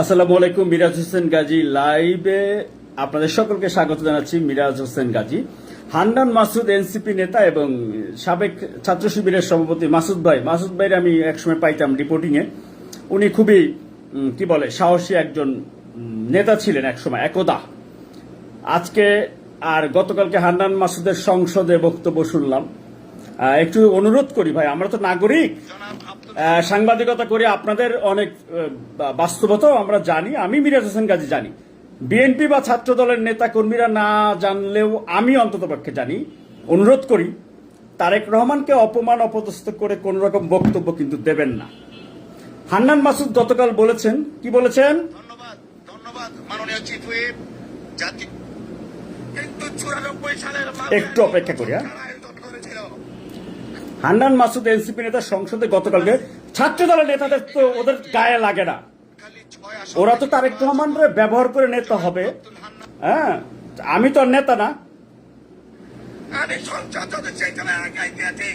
আসসালামু আলাইকুম। মিরাজ হোসেন গাজী লাইভে আপনাদের সকলকে স্বাগত জানাচ্ছি। মিরাজ হোসেন গাজী, হান্নান মাসুদ এনসিপি নেতা এবং সাবেক ছাত্র শিবিরের সভাপতি মাসুদ ভাইয়ের আমি একসময় পাইতাম রিপোর্টিংয়ে। উনি খুবই সাহসী একজন নেতা ছিলেন একসময় একদা। আজকে আর গতকালকে হান্নান মাসুদের সংসদে বক্তব্য শুনলাম। একটু অনুরোধ করি ভাই, আমরা তো নাগরিক, সাংবাদিকতা করে আপনাদের অনেক বাস্তবতাও আমরা জানি। আমি মিরাজ হোসেন গাজী জানি, বিএনপি বা ছাত্র দলের নেতা কর্মীরা না জানলেও আমি অন্ততপক্ষে জানি। অনুরোধ করি, তারেক রহমানকে অপমান অপদস্থ করে কোন রকম বক্তব্য কিন্তু দেবেন না। হান্নান মাসুদ গতকাল বলেছেন, কি বলেছেন? ধন্যবাদ মাননীয় চিফ হুইপ। কিন্তু 94 সালের একটু অপেক্ষা করি। হান্নান মাসুদ এনসিপি নেতা সংসদে গতকালকে ছাত্র দলের নেতাদের তো ওদের গায়ে লাগে না, ওরা তো তারেক রহমানরে ব্যবহার করে নেতা হবে। হ্যাঁ, আমি তো নেতা না। আমি সংসদ সেখানে একাই দিয়েছি।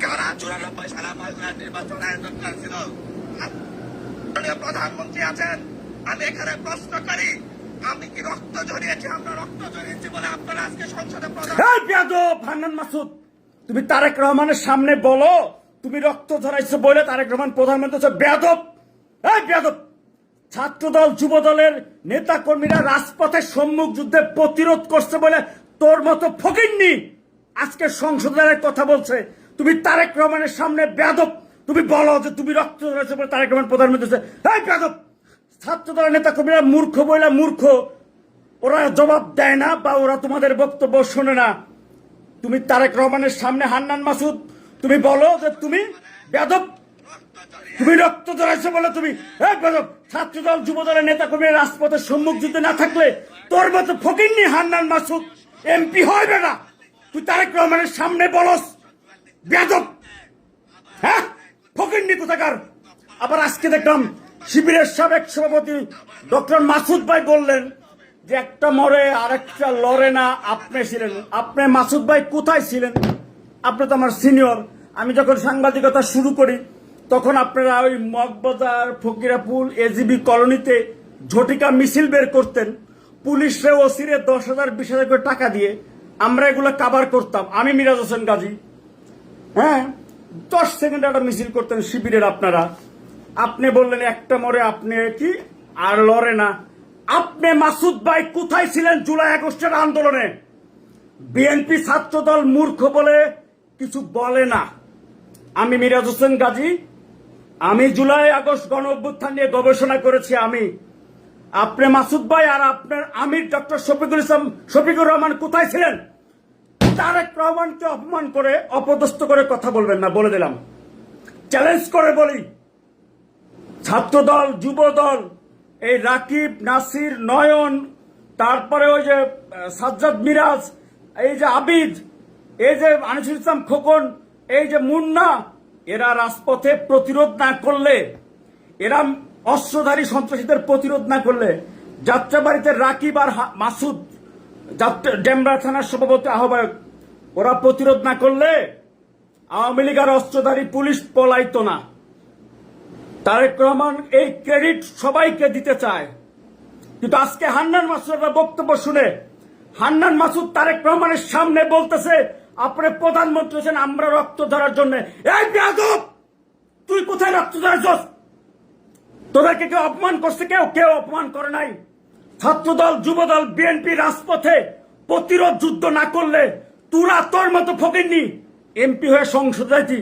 কারা 94 সালে মাঝখানে নির্বাচন আয়োজন করেছিল? প্রধানমন্ত্রী আছেন। আমি এখানে প্রশ্ন করি, আমি কি রক্ত ঝরিয়েছি? আমরা রক্ত ঝরিয়েছি বলে আপনারা আজকে সংসদে হান্নান মাসুদ, তুমি তারেক রহমানের সামনে বলো তুমি রক্ত ঝরাইছো বলে তারেক রহমান প্রধানমন্ত্রী। বেয়াদব, এই বেয়াদব! ছাত্র দল যুব দলের নেতা কর্মীরা রাজপথে সম্মুখ যুদ্ধে প্রতিরোধ করছে বলে তোর মতো ফকিন্নি আজকে সংসদের কথা বলছে। তুমি তারেক রহমানের সামনে বেয়াদব, তুমি বলো যে তুমি রক্ত ঝরাইছো বলে তারেক রহমান প্রধানমন্ত্রী। এই বেয়াদব! ছাত্র দলের নেতা কর্মীরা মূর্খ বইলা মূর্খ, ওরা জবাব দেয় না বা ওরা তোমাদের বক্তব্য শোনে না। তুমি তারেক রহমানের সামনে হান্নান মাসুদ তুমি বলো যে তুমি বেয়াদব, তুমি রক্ত ঝরাইছো বলে তুমি বেয়াদব। ছাত্র দল যুব দলের নেতা কর্মীরা রাজপথের সম্মুখ যুদ্ধে না থাকলে তোর মতো ফকিন্নি হান্নান মাসুদ এমপি হবে না। তুই তারেক রহমানের সামনে বলস বেয়াদব, হ্যাঁ ফকিন্নি কোথাকার। আবার আজকে দেখলাম শিবিরের সাবেক সভাপতি ডক্টর মাসুদ ভাই বললেন যে একটা মরে আরেকটা লড়ে না। আপনি ছিলেন, আপনি মাসুদ ভাই কোথায় ছিলেন? আপনি তো আমার সিনিয়র। আমি যখন সাংবাদিকতা শুরু করি তখন আপনারা ওই মগবাজার ফকিরাপুল এজিবি কলোনিতে ঝটিকা মিছিল বের করতেন, পুলিশরে ওসিরে 10,000 20,000 করে টাকা দিয়ে আমরা এগুলো কাভার করতাম। আমি মিরাজ হোসেন গাজী, হ্যাঁ 10 সেকেন্ড একটা মিছিল করতেন শিবিরের আপনারা। আপনি বললেন একটা মরে আপনি কি আর লড়ে না। আপনি মাসুদ ভাই কোথায় ছিলেন জুলাই আগস্টের আন্দোলনে? বিএনপি ছাত্র দল মূর্খ বলে কিছু বলে না। আমি মিরাজ হোসেন গাজী, আমি জুলাই আগস্ট গণ অভ্যুত্থান নিয়ে গবেষণা করেছি। আপনি মাসুদ ভাই আর আপনার আমির ডক্টর শফিকুর রহমান কোথায় ছিলেন? তারেক রহমানকে অপমান করে অপদস্থ করে কথা বলবেন না, বলে দিলাম। চ্যালেঞ্জ করে বলি, ছাত্র দল যুব দল এই রাকিব নাসির নয়ন, তারপরে ওই যে সাজ্জাদ মিরাজ, এই যে আবিদ, এই যে আনিসুল ইসলাম খোকন, এই যে মুন্না, এরা রাজপথে প্রতিরোধ না করলে, এরা অস্ত্রধারী সন্ত্রাসীদের প্রতিরোধ না করলে, যাত্রাবাড়িতে রাকিব আর মাসুদ ডেমরা থানার সভাপতি আহ্বায়ক, ওরা প্রতিরোধ না করলে আওয়ামী লীগ আর অস্ত্রধারী পুলিশ পলাইতো না। তারেক রহমান এই ক্রেডিট সবাইকে দিতে চায়, কিন্তু আজকে হান্নান মাসুদের বক্তব্য শুনে হান্নান মাসুদ তারেক রহমানের সামনে বলতেছে আপনি প্রধানমন্ত্রী হচ্ছেন আমরা রক্ত ধরার জন্য। এই বেয়াদব, তুই কোথায় রক্ত ধরাচ্ছস? তোদেরকে কেউ অপমান করছে? কেউ অপমান করে নাই। ছাত্রদল যুবদল বিএনপি রাজপথে প্রতিরোধ যুদ্ধ না করলে তোর মতো ফকিরনি এমপি হয়ে সংসদে যাইতি।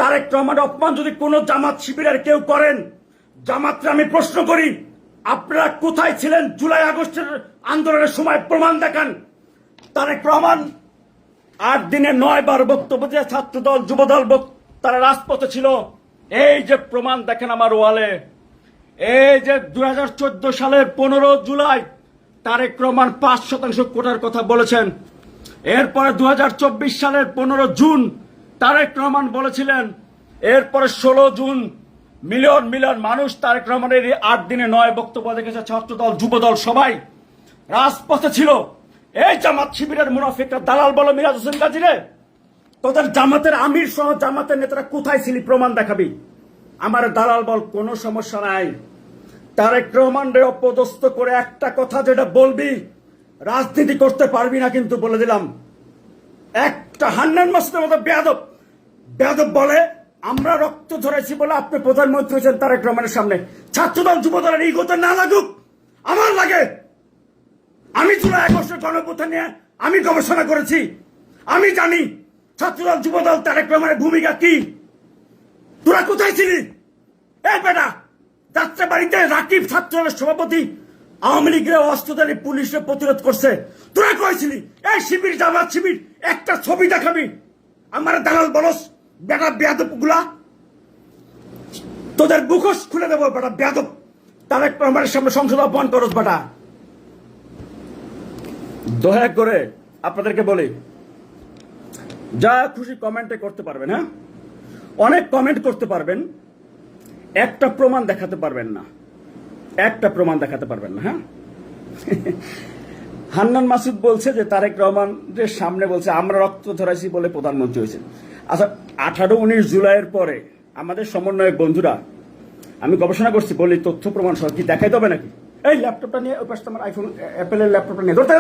তারেক রহমানের অপমান যদি কোন জামাত শিবিরের কেউ করেন, জামাতকে আমি প্রশ্ন করি আপনারা কোথায় ছিলেন জুলাই আগস্টের আন্দোলনের সময়? প্রমাণ দেখান। তারেক রহমান 8 দিনে 9 বার বক্তব্য দিয়ে ছাত্রদল যুবদল তারা রাজপথে ছিল। এই যে প্রমাণ দেখেন আমার ওয়ালে। এই যে 2014 সালের 15 জুলাই তারেক রহমান 5% কোটার কথা বলেছেন। এরপরে 2024 সালের 15 জুন তারেক রহমান বলেছিলেন। এরপরে 16 জুন মিলিয়ন মিলিয়ন মানুষ তারেক রহমানের 8 দিনে 9 বক্তব্য দেখেছে। ছাত্রদল যুবদল সবাই রাজপথে ছিল। এই জামাত শিবিরের মুনাফিকরা দালাল বলো মিরাজ হোসেন গাজী রে, তোদের জামাতের আমির সহ জামাতের নেতারা কোথায় ছিলি? প্রমাণ দেখাবি। আমার দালাল বল, কোনো সমস্যা নাই। তারেক রহমানরে অপদস্থ করে একটা কথা যেটা বলবি, রাজনীতি করতে পারবি না কিন্তু বলে দিলাম। একটা হান্নান মাসুদের মতো বেয়াদব বেয়াদব বলে আমরা রক্ত ঝরাইছি বলে আপনি প্রধানমন্ত্রী হয়েছেন তারেক রহমানের সামনে। ছাত্রদল যুবদলের ইগোতে না লাগুক, আমার লাগে। আমি জুলাই আগস্টের গণঅভ্যুত্থান নিয়ে আমি গবেষণা করেছি, আমি জানি ছাত্রদল যুবদল তারেক রহমানের ভূমিকা কি। তোরা কোথায় ছিলি? এই বেটা, যাত্রা বাড়িতে রাকিব ছাত্রদলের সভাপতি আওয়ামী লীগের অস্ত্রধারী পুলিশের প্রতিরোধ করছে, তোরা কয়েছিলি এই শিবির জামাত শিবির একটা ছবি দেখাবি? আমার দালাল বলস বেটা বেয়াদব গুলা, তোদের মুখোশ খুলে দেবো বেটা বেয়াদব। তারেক রহমানের সামনে সংসদ আহ্বান করস বেটা। দয়া করে আপনাদেরকে বলি, যা খুশি কমেন্টে করতে পারবেন, হ্যাঁ অনেক কমেন্ট করতে পারবেন, একটা প্রমাণ দেখাতে পারবেন না, একটা প্রমাণ দেখাতে পারবেন না। হ্যাঁ হান্নান মাসুদ বলছে যে তারেক রহমানের সামনে বলছে আমরা রক্ত ধরাইছি বলে প্রধানমন্ত্রী হয়েছেন। আচ্ছা 18-19 জুলাইয়ের পরে আমাদের সমন্বয়ক বন্ধুরা, আমি গবেষণা করছি, বলি তথ্য প্রমাণ সহ কি দেখাই দেবে নাকি? এই ল্যাপটপটা নিয়ে ওই পাশে আমার আইফোন অ্যাপেলের ল্যাপটপটা নিয়ে ধরতে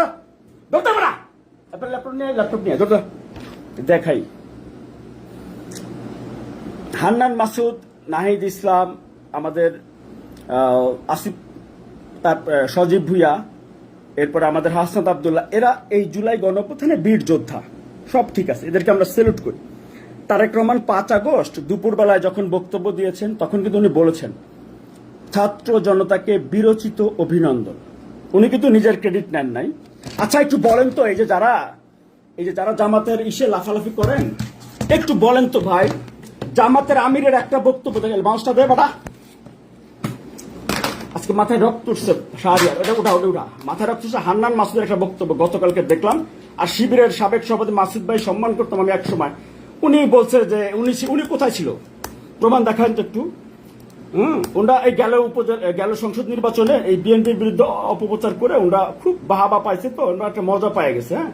পারা, অ্যাপেল ল্যাপটপ নিয়ে ধরতে দেখাই। হান্নান মাসুদ, নাহিদ ইসলাম, আমাদের আসিফ, তার সজীব ভুইয়া, এরপরে আমাদের হাসনাত আব্দুল্লাহ, এরা এই জুলাই গণঅভ্যুত্থানে বীর যোদ্ধা, সব ঠিক আছে, এদেরকে আমরা স্যালুট করি। তারেক রহমান 5 আগস্ট দুপুরবেলায় যখন বক্তব্য দিয়েছেন তখন কিন্তু উনি বলেছেন ছাত্র জনতাকে বিরচিত অভিনন্দন। উনি কিন্তু নিজের ক্রেডিট নেন নাই। আচ্ছা একটু বলেন তো, এই যে যারা জামাতের ইসে লাফালাফি করেন, একটু বলেন তো ভাই, জামাতের আমিরের একটা বক্তব্য দেখেন, বাউন্সটা দেয় বাটা, আজকে মাথায় রক্ত উঠছে, শাহরিয়ার ওটা মাথায় রক্ত উঠছে। হান্নান মাসুদের একটা বক্তব্য গতকালকে দেখলাম, আর শিবিরের সাবেক সভাপতি মাসুদ ভাই সম্মান করতাম আমি এক সময়, উনি বলছে যে উনি কোথায় ছিল, প্রমাণ দেখান তো একটু। ওরা এই গেল সংসদ নির্বাচনে এই বিএনপির বিরুদ্ধে অপপ্রচার করে ওরা খুব বাহাবা পাইছে, তো ওরা একটা মজা পায় গেছে। হ্যাঁ,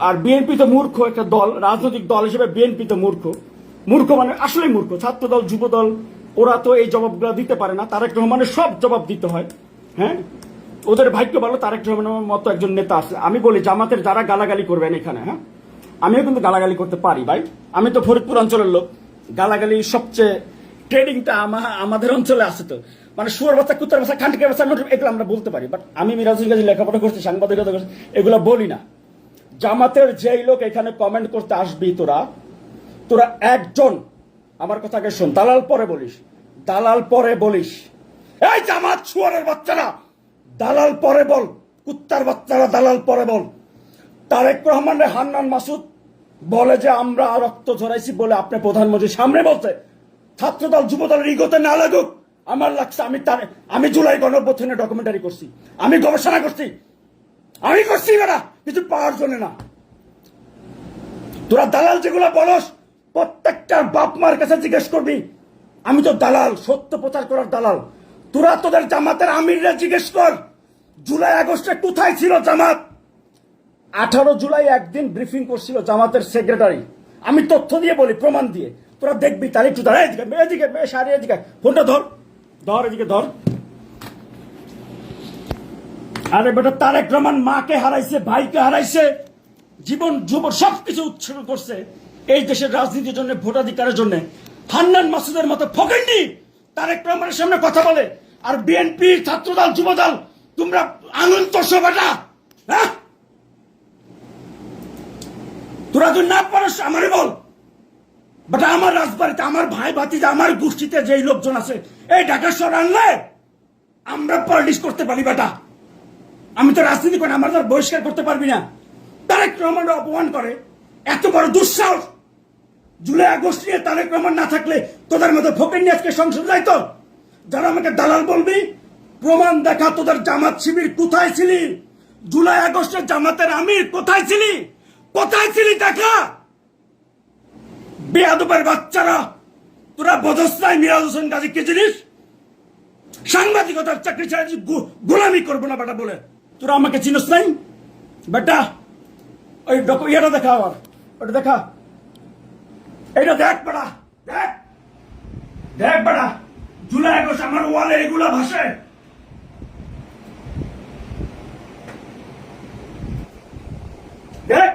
আর বিএনপি তো মূর্খ একটা দল, রাজনৈতিক দল হিসেবে বিএনপি তো মূর্খ মানে আসলে মূর্খ। ছাত্রদল যুবদল ওরা তো এই জবাবগুলো দিতে পারে না, তারেক রহমানের সব জবাব দিতে হয়। হ্যাঁ, ওদের ভাগ্য ভালো তারেক রহমানের মতো একজন নেতা আছে। আমি বলি জামাতের যারা গালাগালি করবেন এখানে, হ্যাঁ আমিও কিন্তু গালাগালি করতে পারি ভাই, আমি তো ফরিদপুর অঞ্চলের লোক, গালাগালি সবচেয়ে ট্রেডিংটা আমাদের অঞ্চলে আছে। তো মানে শুয়ার বাচ্চা, কুত্তার বাচ্চা, খান্ডিকের বাচ্চা, এগুলো আমরা বলতে পারি, বাট আমি মিরাজুল গাজী লেখাপড়া করছি, সাংবাদিকতা করছি, এগুলো বলি না। জামাতের যেই লোক এখানে কমেন্ট করতে আসবি, তোরা একজন আমার কথা আগে শোন, দালাল পরে বলিস। এই জামাত শুয়ারের বাচ্চারা দালাল পরে বল, কুত্তার বাচ্চারা দালাল পরে বল। তারেক রহমানের হান্নান মাসুদ বলে যে আমরা রক্ত ঝরাইছি বলে আপনি প্রধানমন্ত্রীর সামনে বলছে ছাত্রদল যুবদলের ইগোতে না লাগুক। আমার লাগছে আমি জুলাই গণঅভ্যুত্থানে ডকুমেন্টারি করছি, আমি গবেষণা করছি, বেটা কিছু পাওয়ার জন্য না। তোরা দালাল যেগুলো বলস প্রত্যেকটা বাপ মার কাছে জিজ্ঞেস করবি, আমি তো দালাল, সত্য প্রচার করার দালাল। তোরা তোদের জামাতের আমিররা জিজ্ঞেস কর জুলাই আগস্টে কোথায় ছিল জামাত। 18 জুলাই একদিন ব্রিফিং করছিল জামাতের সেক্রেটারি, আমি তথ্য দিয়ে বলি, প্রমাণ দিয়ে, তোরা দেখবি। তার একটু দাঁড়া, এদিকে ফোনটা ধর এদিকে ধর। আরে বেটা, তারেক রহমান মাকে হারাইছে, ভাইকে হারাইছে, জীবন সবকিছু উৎসর্গ করছে এই দেশের রাজনীতির জন্য, ভোটাধিকারের জন্য। হান্নান মাসুদের মতো ফকিন্নি তারেক রহমানের সামনে কথা বলে, আর বিএনপি, ছাত্রদল, যুবদল তোমরা আনন্দ তোষো বেটা। হ্যাঁ, তোরা তুই না পারস আমারে বল বেটা। আমার রাজবাড়িতে আমার ভাই ভাতিজা, আমার গোষ্ঠীতে যেই লোকজন আছে, এই ঢাকা শহর আনলে আমরা পলিটিক্স করতে পারি বেটা। আমি তো রাজনীতি করি, আমার তার বহিষ্কার করতে পারবি না। তারেক রহমানের অপমান করে, এত বড় দুঃসাহস। জুলাই আগস্ট নিয়ে তারেক রহমান না থাকলে তোদের মতো ফকির নিয়ে আজকে সংসদ যাইতো। যারা আমাকে দালাল বলবি, প্রমাণ দেখা, তোদের জামাত শিবির কোথায় ছিলি? জুলাই আগস্টের জামাতের আমির কোথায় ছিলি দেখা। বেয়াদবের বাচ্চারা, তোরা বোঝস নাই মিরাজ হোসেন গাজী কি জিনিস। সাংবাদিকতার চাকরি ছাড়া গোলামি করবো না বেটা বলে তোরা আমাকে চিনস নাই বেটা। ওই ইয়েটা দেখা, আবার ওটা দেখা, এইটা দেখ বেটা, দেখ বেটা, জুলাই আগস্ট আমার ওয়ালে এগুলা ভাসে? দেখ,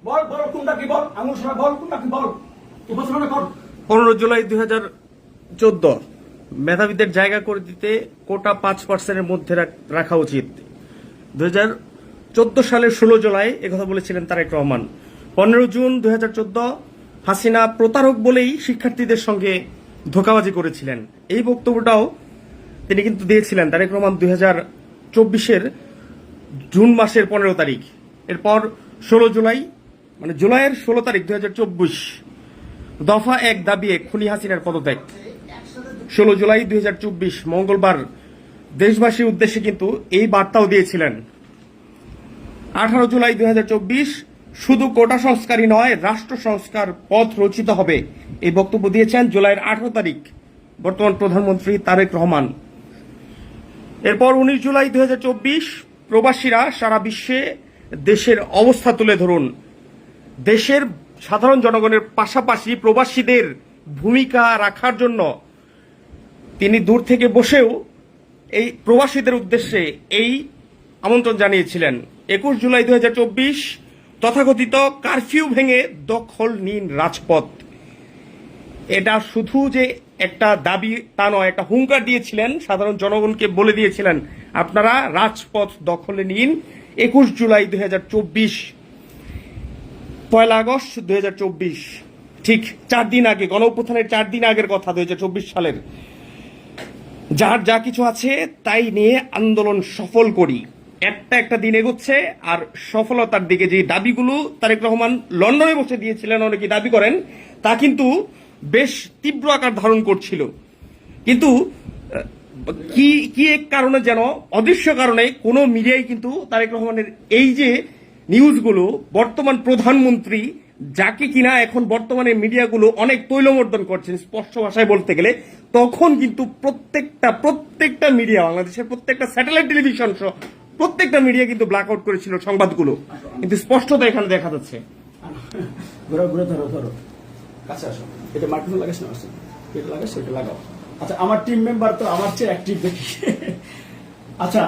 বল বল কোনটা কি, বল আঙুল সরা, বল কোনটা কি, বল উপস্থাপনা কর। 15 জুলাই 2014 মেধাবীদের জায়গা করে দিতে কোটা 5% মধ্যে রাখা উচিত। 2014 সালের 16 জুলাই একথা বলেছিলেন তারেক রহমান। 15 জুন 2014 হাসিনা প্রতারক বলেই শিক্ষার্থীদের সঙ্গে ধোঁকাবাজি করেছিলেন। এই বক্তব্যটাও তিনি কিন্তু দিয়েছিলেন তারেক রহমান 2024-এর জুন মাসের 15 তারিখ। এরপর 16 জুলাই মানে জুলাইয়ের 16 তারিখ 2024 দফা 1 দাবি 1 খুনি হাসিনার পদত্যাগ। 16 জুলাই 2024 মঙ্গলবার দেশবাসীর উদ্দেশ্যে কিন্তু এই বার্তাও দিয়েছিলেন। 18 জুলাই 2024 শুধু কোটা সংস্কারই নয়, রাষ্ট্র সংস্কার পথ রচিত হবে, এই বক্তব্য দিয়েছেন জুলাইয়ের 18 তারিখ বর্তমান প্রধানমন্ত্রী তারেক রহমান। এরপর 19 জুলাই 2024 প্রবাসীরা সারা বিশ্বে দেশের অবস্থা তুলে ধরুন। দেশের সাধারণ জনগণের পাশাপাশি প্রবাসীদের ভূমিকা রাখার জন্য তিনি দূর থেকে বসেও এই প্রবাসীদের উদ্দেশ্যে এই আমন্ত্রণ জানিয়েছিলেন। 21 জুলাই 2024 তথাকথিত কারফিউ ভেঙে দখল নিন রাজপথ। এটা শুধু যে একটা দাবি তা নয়, একটা হুঙ্কার দিয়েছিলেন, সাধারণ জনগণকে বলে দিয়েছিলেন আপনারা রাজপথ দখলে নিন। 21 জুলাই 2024 1 আগস্ট 2024 ঠিক 4 দিন আগে, গণঅভ্যুত্থানের 4 দিন আগের কথা, 2024 সালের। যার যা কিছু আছে তাই নিয়ে আন্দোলন সফল করি। একটা দিন এগোচ্ছে আর সফলতার দিকে। যে দাবিগুলো তারেক রহমান লন্ডনে বসে দিয়েছিলেন, অনেকে দাবি করেন, তা কিন্তু বেশ তীব্র আকার ধারণ করছিল। কিন্তু কি এক কারণে যেন, অদৃশ্য কারণে কোনো মিডিয়াই কিন্তু তারেক রহমানের এই যে নিউজগুলো, বর্তমান প্রধানমন্ত্রী যাকে কিনা এখন বর্তমানে মিডিয়াগুলো অনেক তৈলমর্দন করছেন স্পষ্ট ভাষায় বলতে গেলে, তখন কিন্তু প্রত্যেকটা মিডিয়া, বাংলাদেশের প্রত্যেকটা স্যাটেলাইট টেলিভিশন সহ প্রত্যেকটা মিডিয়া কিন্তু ব্ল্যাক আউট করেছিল সংবাদগুলো। কিন্তু স্পষ্টতা এখানে দেখা যাচ্ছে। ঘুরে ঘুরে ধরো ধরো, কাছে আসো। এটা মাইক্রোফোন লাগাস না, আসো এটা লাগাস, এটা লাগাও। আচ্ছা, আমার টিম মেম্বার তো আমার চেয়ে অ্যাক্টিভ দেখি। আচ্ছা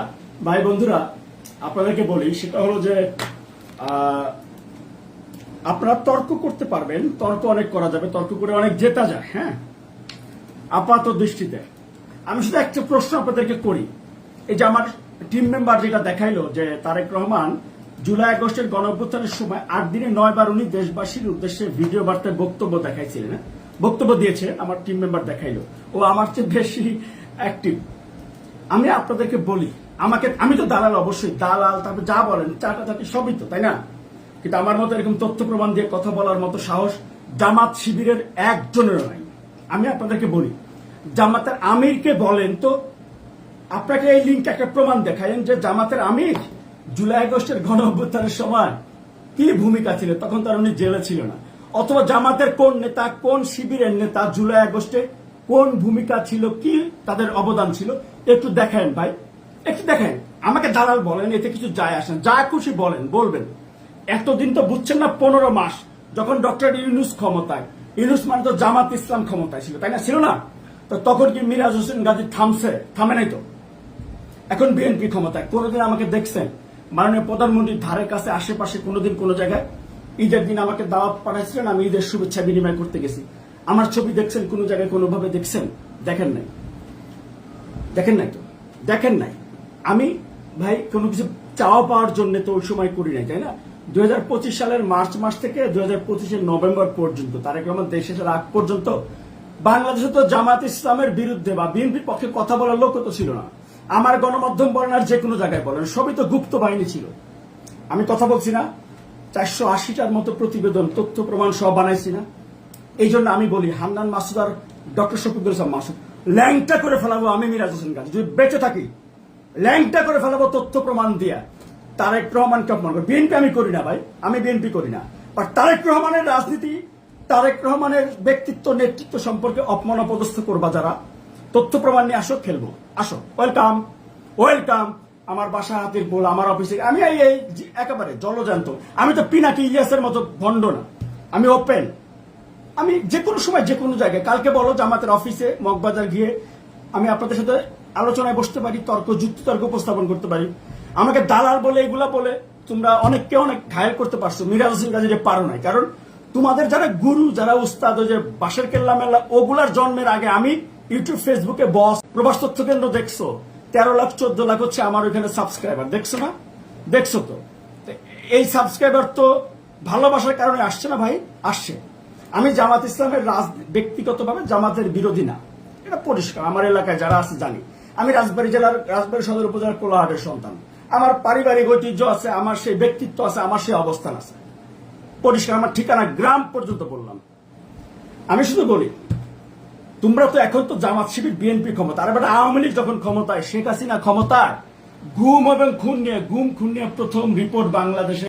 ভাই বন্ধুরা, আপনাদেরকে বলি, সেটা হলো যে আপনারা তর্ক করতে পারবেন, তর্ক অনেক করা যাবে, তর্ক করে অনেক জেতা যায়। হ্যাঁ, আপাত দৃষ্টিতে আমি শুধু একটা প্রশ্ন আপনাদেরকে করি। এই যে আমার টিম মেম্বার যেটা দেখাইলো যে তারেক রহমান জুলাই আগস্টের গণঅভ্যুত্থানের সময় 8 দিনে 9 বার উনি দেশবাসীর উদ্দেশ্যে ভিডিও বার্তায় বক্তব্য দেখাইছিলেন, বক্তব্য দিয়েছে। আমার টিম মেম্বার দেখাইলো, ও আমার চেয়ে বেশি অ্যাক্টিভ। আমি আপনাদেরকে বলি, আমি তো দালাল, অবশ্যই দালাল, তারপর যা বলেন চাটাচাটি সবই তো, তাই না? কিন্তু আমার মতো এরকম তথ্য প্রমাণ দিয়ে কথা বলার মতো সাহস জামাত শিবিরের একজনেরও নাই। আমি আপনাদেরকে বলি, জামাতের আমিরকে বলেন তো, আপনাকে এই লিঙ্ক একটা প্রমাণ দেখায়েন যে জামাতের আমির জুলাই আগস্টের গণ অভ্যুত্থানের সময় কি ভূমিকা ছিল, তখন তার উনি জেলে ছিল না। অথবা জামাতের কোন নেতা, কোন শিবিরের নেতা জুলাই আগস্টে কোন ভূমিকা ছিল, কি তাদের অবদান ছিল, একটু দেখায়েন ভাই, একটু দেখান। আমাকে দালাল বলেন, এতে কিছু যায় আসেন, যা খুশি বলবেন। এতদিন তো বুঝছেন না, 15 মাস যখন ডক্টর ইউনূস ক্ষমতায়, ইউনূস মানে তো জামাত ইসলাম ক্ষমতায় ছিল, তাই না? ছিল না? তো তখন কি মিরাজ হোসেন গাজী থামে নাই তো? এখন বিএনপি ক্ষমতায়। কোনোদিন আমাকে দেখছেন মাননীয় প্রধানমন্ত্রীর ধারে কাছে আশেপাশে কোনোদিন কোনো জায়গায়? ঈদের দিন আমাকে দাওয়াত পাঠাইছিলেন, আমি ঈদের শুভেচ্ছা বিনিময় করতে গেছি। আমার ছবি দেখছেন কোনো জায়গায়, কোনোভাবে দেখছেন? দেখেন নাই তো, দেখেন নাই। আমি ভাই কোনো কিছু চাওয়া পাওয়ার জন্য তো ওই সময় করি নাই, তাই না? 2025 সালের মার্চ মাস থেকে 2025-এর নভেম্বর পর্যন্ত, তারেক রহমান দেশে আসার আগ পর্যন্ত বাংলাদেশে তো জামাত ইসলামের বিরুদ্ধে বা বিএনপির পক্ষে কথা বলার লোক তো ছিল না। আমার গণমাধ্যম বলেন আর যে কোনো জায়গায় বলেন, সবই তো গুপ্ত বাহিনী ছিল। আমি কথা বলছি না, 480টার মতো প্রতিবেদন, তথ্য প্রমাণ সব বানাইছি না? এই জন্য আমি বলি, হান্নান মাসুদ আর ডক্টর শফিকুল ইসলাম মাসুদ ল্যাংটা করে ফেলাবো আমি মিরাজ হোসেন গাজী, যদি বেঁচে থাকি ল্যাংটা করে ফেলাবো তথ্য প্রমাণ দিয়া। তারেক রহমানকে অপমান করে, বিএনপি আমি করি না ভাই, আমি বিএনপি করি না, বাট তারেক রহমানের রাজনীতি, তারেক রহমানের ব্যক্তিত্ব নেতৃত্ব সম্পর্কে অপমান অপদস্থ করবা যারা, তথ্য প্রমাণ নিয়ে আসো, খেলবো, আসো, ওয়েলকাম। আমার বাসা হাতির পোল, আমার অফিসে আমি এই একেবারে জলজান্ত। আমি তো পিনাকি ইলিয়াসের মতো ভণ্ড না, আমি ওপেন। আমি যে কোনো সময় যে কোনো জায়গায়, কালকে বলো জামাতের অফিসে মগবাজার গিয়ে আমি আপনাদের সাথে আলোচনায় বসতে পারি, যুক্তি তর্ক উপস্থাপন করতে পারি। আমাকে দালাল বলে এগুলা বলে তোমরা অনেককে অনেক ঘায়েল করতে পারছো, মিরাজ হোসেন গাজীরে পারো নাই। কারণ তোমাদের যারা গুরু, যারা উস্তাদ, ওই যে বাসের কেল্লা মেল্লা, ওগুলার জন্মের আগে আমি ইউটিউব ফেসবুকে বস প্রবাস তথ্য কেন্দ্র দেখছো, 13 লাখ 14 লাখ হচ্ছে আমার ওইখানে সাবস্ক্রাইবার, দেখছো না? দেখছো তো? এই সাবস্ক্রাইবার তো ভালোবাসার কারণে আসছে না ভাই, আসছে। আমি জামাত ইসলামের ব্যক্তিগতভাবে জামাতের বিরোধী না, এটা পরিষ্কার। আমার এলাকায় যারা আছে জানি। আমি রাজবাড়ী জেলার রাজবাড়ী সদর উপজেলার কোলাহাটের সন্তান। আমার পারিবারিক ঐতিহ্য আছে, আমার সেই ব্যক্তিত্ব আছে, আমার সেই অবস্থান আছে, পরিষ্কার। আমার ঠিকানা গ্রাম পর্যন্ত বললাম। আমি শুধু বলি, তোমরা তো এখন তো জামাত শিবির বিএনপি ক্ষমতা, আর এবার আওয়ামী লীগ যখন ক্ষমতায়, শেখ হাসিনা ক্ষমতায়, গুম এবং খুন নিয়ে প্রথম রিপোর্ট বাংলাদেশে,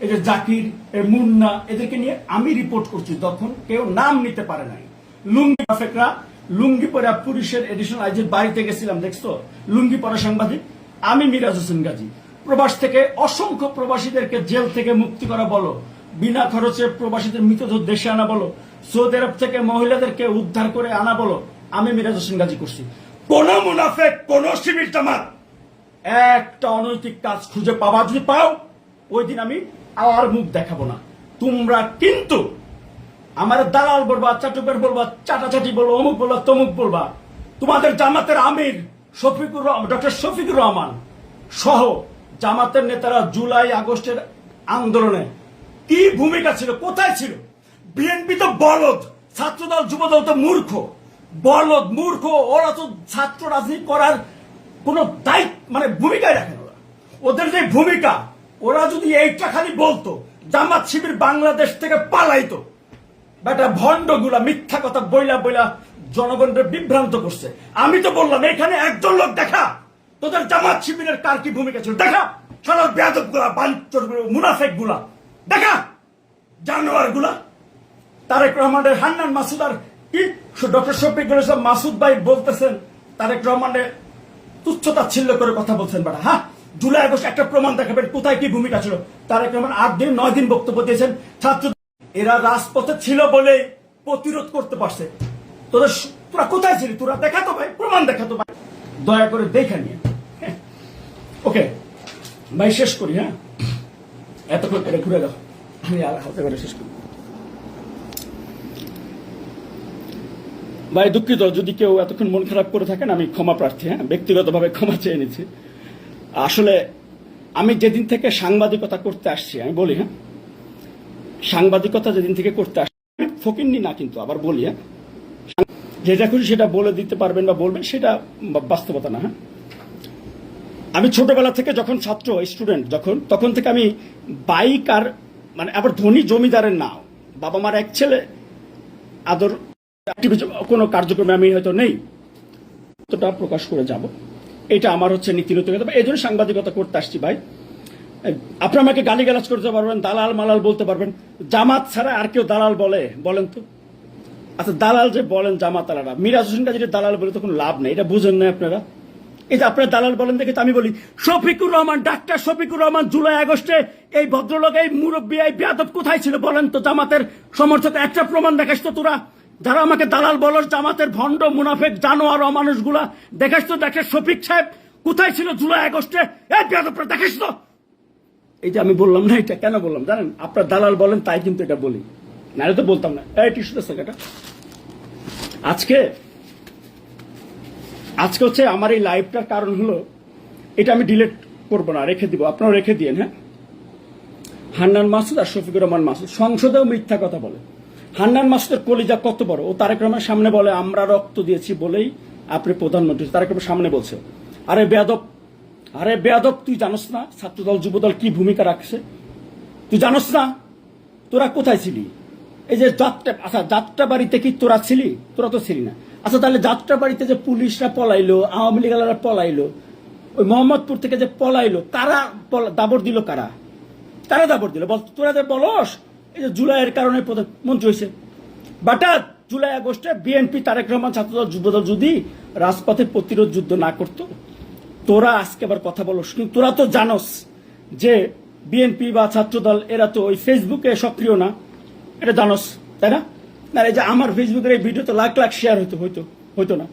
এই যে জাকির, মুন্না, এদেরকে নিয়ে আমি রিপোর্ট করছি, তখন কেউ নাম নিতে পারে নাই। লুঙ্গি ফেকরা, লুঙ্গি পরা পুলিশের এডিশনাল আইজির বাড়িতে গেছিলাম, দেখছো? লুঙ্গি পরা সাংবাদিক আমি, মিরাজ হোসেন গাজী। প্রবাস থেকে অসংখ্য প্রবাসীদেরকে জেল থেকে মুক্তি করা বলো, বিনা খরচে প্রবাসীদের মৃতদেহ দেশে আনা বলো, সৌদি আরব থেকে মহিলাদেরকে উদ্ধার করে আনা বলো, আমি মিরাজ হোসেন গাজী করছি। কোন মুনাফেক, কোন শিবির জামাত একটা অনৈতিক কাজ খুঁজে পাওয়া যদি পাও, ওই দিন আমি আর মুখ দেখাবো না। তোমরা কিন্তু আমার দালাল বলবা, চাটুকার বলবা, চাটাচাটি বলবা, অমুক বলবা, তমুক বলবা। তোমাদের জামাতের আমির ডক্টর শফিকুর রহমান সহ জামাতের নেতারা জুলাই আগস্টের আন্দোলনে কি ভূমিকা ছিল, কোথায় ছিল? বিএনপি তো বলদ, ছাত্রদল যুবদল তো মূর্খ, বলদ মূর্খ। ওরা তো ছাত্র রাজনীতি করার কোন দায়িত্ব মানে ভূমিকায় রাখেন। ওদের যে ভূমিকা, ওরা যদি এইটা খালি বলতো, জামাত শিবির বাংলাদেশ থেকে পালাইতো। বেটা ভণ্ডগুলা মিথ্যা কথা বইলা বইলা জনগণের বিভ্রান্ত করছে। আমি তো বললাম এখানে একজন লোক দেখা, তোদের জামাত শিবিরের কার কি ভূমিকা ছিল দেখা, সারা বেয়াদব গুলা, বাঞ্চর মুনাফেক গুলা দেখা, জানোয়ার গুলা। তারেক রহমানের হান্নান মাসুদ আর কি ডক্টর শফিকুল ইসলাম মাসুদ ভাই বলতেছেন তারেক রহমানের তুচ্ছতাচ্ছিল্য করে কথা বলছেন। বেটা হ্যাঁ, জুলাই আগস্ট একটা প্রমাণ দেখাবেন কোথায় কি ভূমিকা ছিল। তারেক রহমান 8 দিন 9 দিন বক্তব্য দিয়েছেন। ছাত্র এরা রাজপথে ছিল বলে প্রতিরোধ করতে পারছে। তোরা কোথায় ছিলি? তোরা দেখাতো ভাই, প্রমাণ দেখাতো ভাই, দয়া করে দেখে নিয়ে। ওকে ভাই, শেষ করি। হ্যাঁ, এতক্ষণ এটা ঘুরে দাও, আমি আর হাতে করে শেষ করি। ভাই দুঃখিত যদি কেউ এতক্ষণ মন খারাপ করে থাকেন, আমি ক্ষমা প্রার্থী। হ্যাঁ, ব্যক্তিগতভাবে ক্ষমা চেয়ে নিচ্ছি। আসলে আমি যেদিন থেকে সাংবাদিকতা করতে আসছি, আমি বলি হ্যাঁ, সাংবাদিকতা যেদিন থেকে করতে আসছি, ফকিন্নি না কিন্তু, আবার বলি হ্যাঁ, যেটা খুশি সেটা বলে দিতে পারবেন বা বলবেন, সেটা বাস্তবতা না। হ্যাঁ, আমি ছোটবেলা থেকে যখন ছাত্র স্টুডেন্ট তখন থেকে আমি বাইক আর মানে আবার ধনী জমিদারের না, বাবা মার এক ছেলে, আদর কোনো কার্যক্রমে আমি হয়তো নেই, ততটা প্রকাশ করে যাব, এটা আমার হচ্ছে নীতিনৈতিকতা। এই জন্য সাংবাদিকতা করতে আসছি ভাই। আপনি আমাকে গালিগালাজ করতে পারবেন, দালাল মালাল বলতে পারবেন, জামাত ছাড়া আর কেউ দালাল বলেন তো? আচ্ছা, দালাল যে বলেন জামাত আলারা, মিরাজ হোসেন গাজীর দালাল বলে তো কোনো লাভ নেই, এটা বুঝেন না আপনারা। এই যে আপনারা দালাল বলেন দেখে তো আমি বলি, শফিকুর রহমান, ডাক্তার শফিকুর রহমান জুলাই আগস্টে এই ভদ্রলোক, এই মুরব্বী, এই বেয়াদব কোথায় ছিল বলেন তো? জামাতের সমর্থক একটা প্রমাণ দেখাস তো তোরা, যারা আমাকে দালাল বলো, জামাতের ভণ্ড মুনাফেক জানোয়ার অমানুষগুলা, দেখাস তো ডাক্তার শফিক সাহেব কোথায় ছিল জুলাই আগস্টে? এই বেয়াদবরা দেখাস তো। এই যে আমি বললাম না, এটা কেন বললাম জানেন? আপনার দালাল বলেন তাই কিন্তু এটা বলি, নাহলে তো বলতাম না। এই টিস্যুটা সেটা আজকে হচ্ছে আমার এই লাইভটার কারণ হলো, এটা আমি ডিলিট করবো না, রেখে দিব, আপনারা রেখে দিয়েন। হ্যাঁ, হান্নান মাসুদ আর শফিকুর রহমান মাসুদ সংসদেও মিথ্যা কথা বলে। হান্নান মাসুদের কলিজা কত বড়, ও তারেক রহমানের সামনে বলে আমরা রক্ত দিয়েছি বলেই আপনি প্রধানমন্ত্রী। তারেক রহমান সামনে বলছে, আরে বেয়াদব তুই জানোস না ছাত্রদল যুবদল কি ভূমিকা রাখছে? তুই জানোস না? তোরা কোথায় ছিলি? এই যে যাত্রা বাড়িতে কি তোরা ছিলি? তোরা তো ছিলি না। আচ্ছা, তাহলে যাত্রা বাড়িতে যে পুলিশরা পলাইলো, আওয়ামী লীগালারা পলাইলো, ওই মোহাম্মদপুর থেকে যে পলাইলো, কারা দাবর দিল? কারা দাবর দিল বল? তোরা যে বলস এই যে জুলাইয়ের কারণে প্রধানমন্ত্রী হয়েছে। বাটা জুলাই আগস্টে বিএনপি, তারেক রহমান, ছাত্রদল যুবদল যদি রাজপথে প্রতিরোধ যুদ্ধ না করতো, তোরা আজকে আবার কথা বলস। কিন্তু তোরা তো জানোস যে বিএনপি বা ছাত্রদল এরা তো ওই ফেসবুকে সক্রিয় না, এটা জানোস, তাই না? না, এই যে আমার ফেসবুকের এই ভিডিও তো লাখ লাখ শেয়ার হইতো না।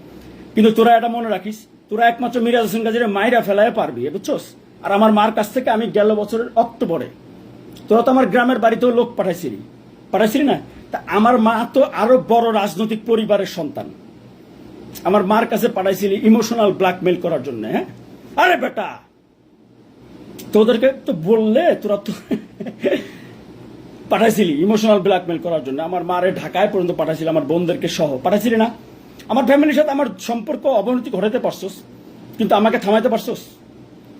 কিন্তু তোরা এটা মনে রাখিস, তোরা একমাত্র মিরাজ হোসেন গাজীর মাইরা ফেলায় পারবি, বুঝছস? আর আমার মার কাছ থেকে আমি গেল বছরের অক্টোবরে, তোরা তো আমার গ্রামের বাড়িতেও লোক পাঠাইছিলি না? তা আমার মা তো আরো বড় রাজনৈতিক পরিবারের সন্তান, আমার মার কাছে পাঠাইছিলি ইমোশনাল ব্ল্যাকমেল করার জন্য। হ্যাঁ, আরে বেটা, তোদেরকে তো বললে, তোরা তো পাঠাইছিলি ইমোশনাল ব্ল্যাকমেল করার জন্য। আমার মারে ঢাকায় পর্যন্ত পাঠাইছিলি, আমার বোনদেরকে সহ পাঠাইছিলি না? আমার ফ্যামিলির সাথে আমার সম্পর্ক অবনতি ঘটাতে পারছস, কিন্তু আমাকে থামাইতে পারছস?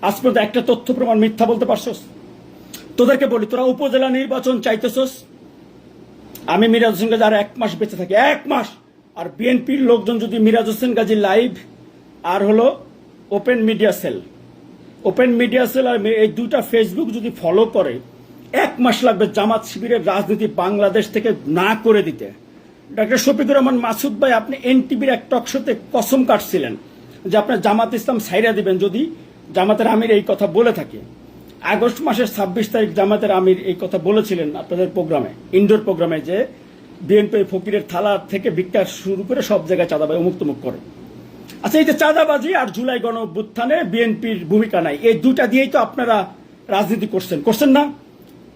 আজ পর্যন্ত একটা তথ্য প্রমাণ মিথ্যা বলতে পারছস? তোদেরকে বলি, তোরা উপজেলা নির্বাচন চাইতেছস, আমি মিরাজ হোসেন গাজী আর 1 মাস বেঁচে থাকি, 1 মাস, আর বিএনপির লোকজন যদি মিরাজ হোসেন গাজী লাইভ আর হলো ওপেন মিডিয়া সেল আর এই দুটা ফেসবুক যদি ফলো করে, 1 মাস লাগবে জামাত শিবিরের রাজনীতি বাংলাদেশ থেকে না করে দিতে। ডক্টর শফিকুর রহমান মাসুদ ভাই, আপনি এনটিভির এক টক শোতে কসম কাটছিলেন যে আপনার জামাত ইসলাম ছাইরা দিবেন যদি জামাতের আমির এই কথা বলে থাকে। আগস্ট মাসের 26 তারিখ জামাতের আমির এই কথা বলেছিলেন আপনাদের প্রোগ্রামে, ইনডোর প্রোগ্রামে, যে বিএনপি ফকিরের থালা থেকে ভিক্ষা শুরু করে সব জায়গায় চাঁদাবাজি অমুক তমুক করে। আচ্ছা, এই যে চাঁদাবাজি আর জুলাই গণ অভ্যুত্থানে বিএনপির ভূমিকা নাই, এই দুটা দিয়েই তো আপনারা রাজনীতি করছেন না?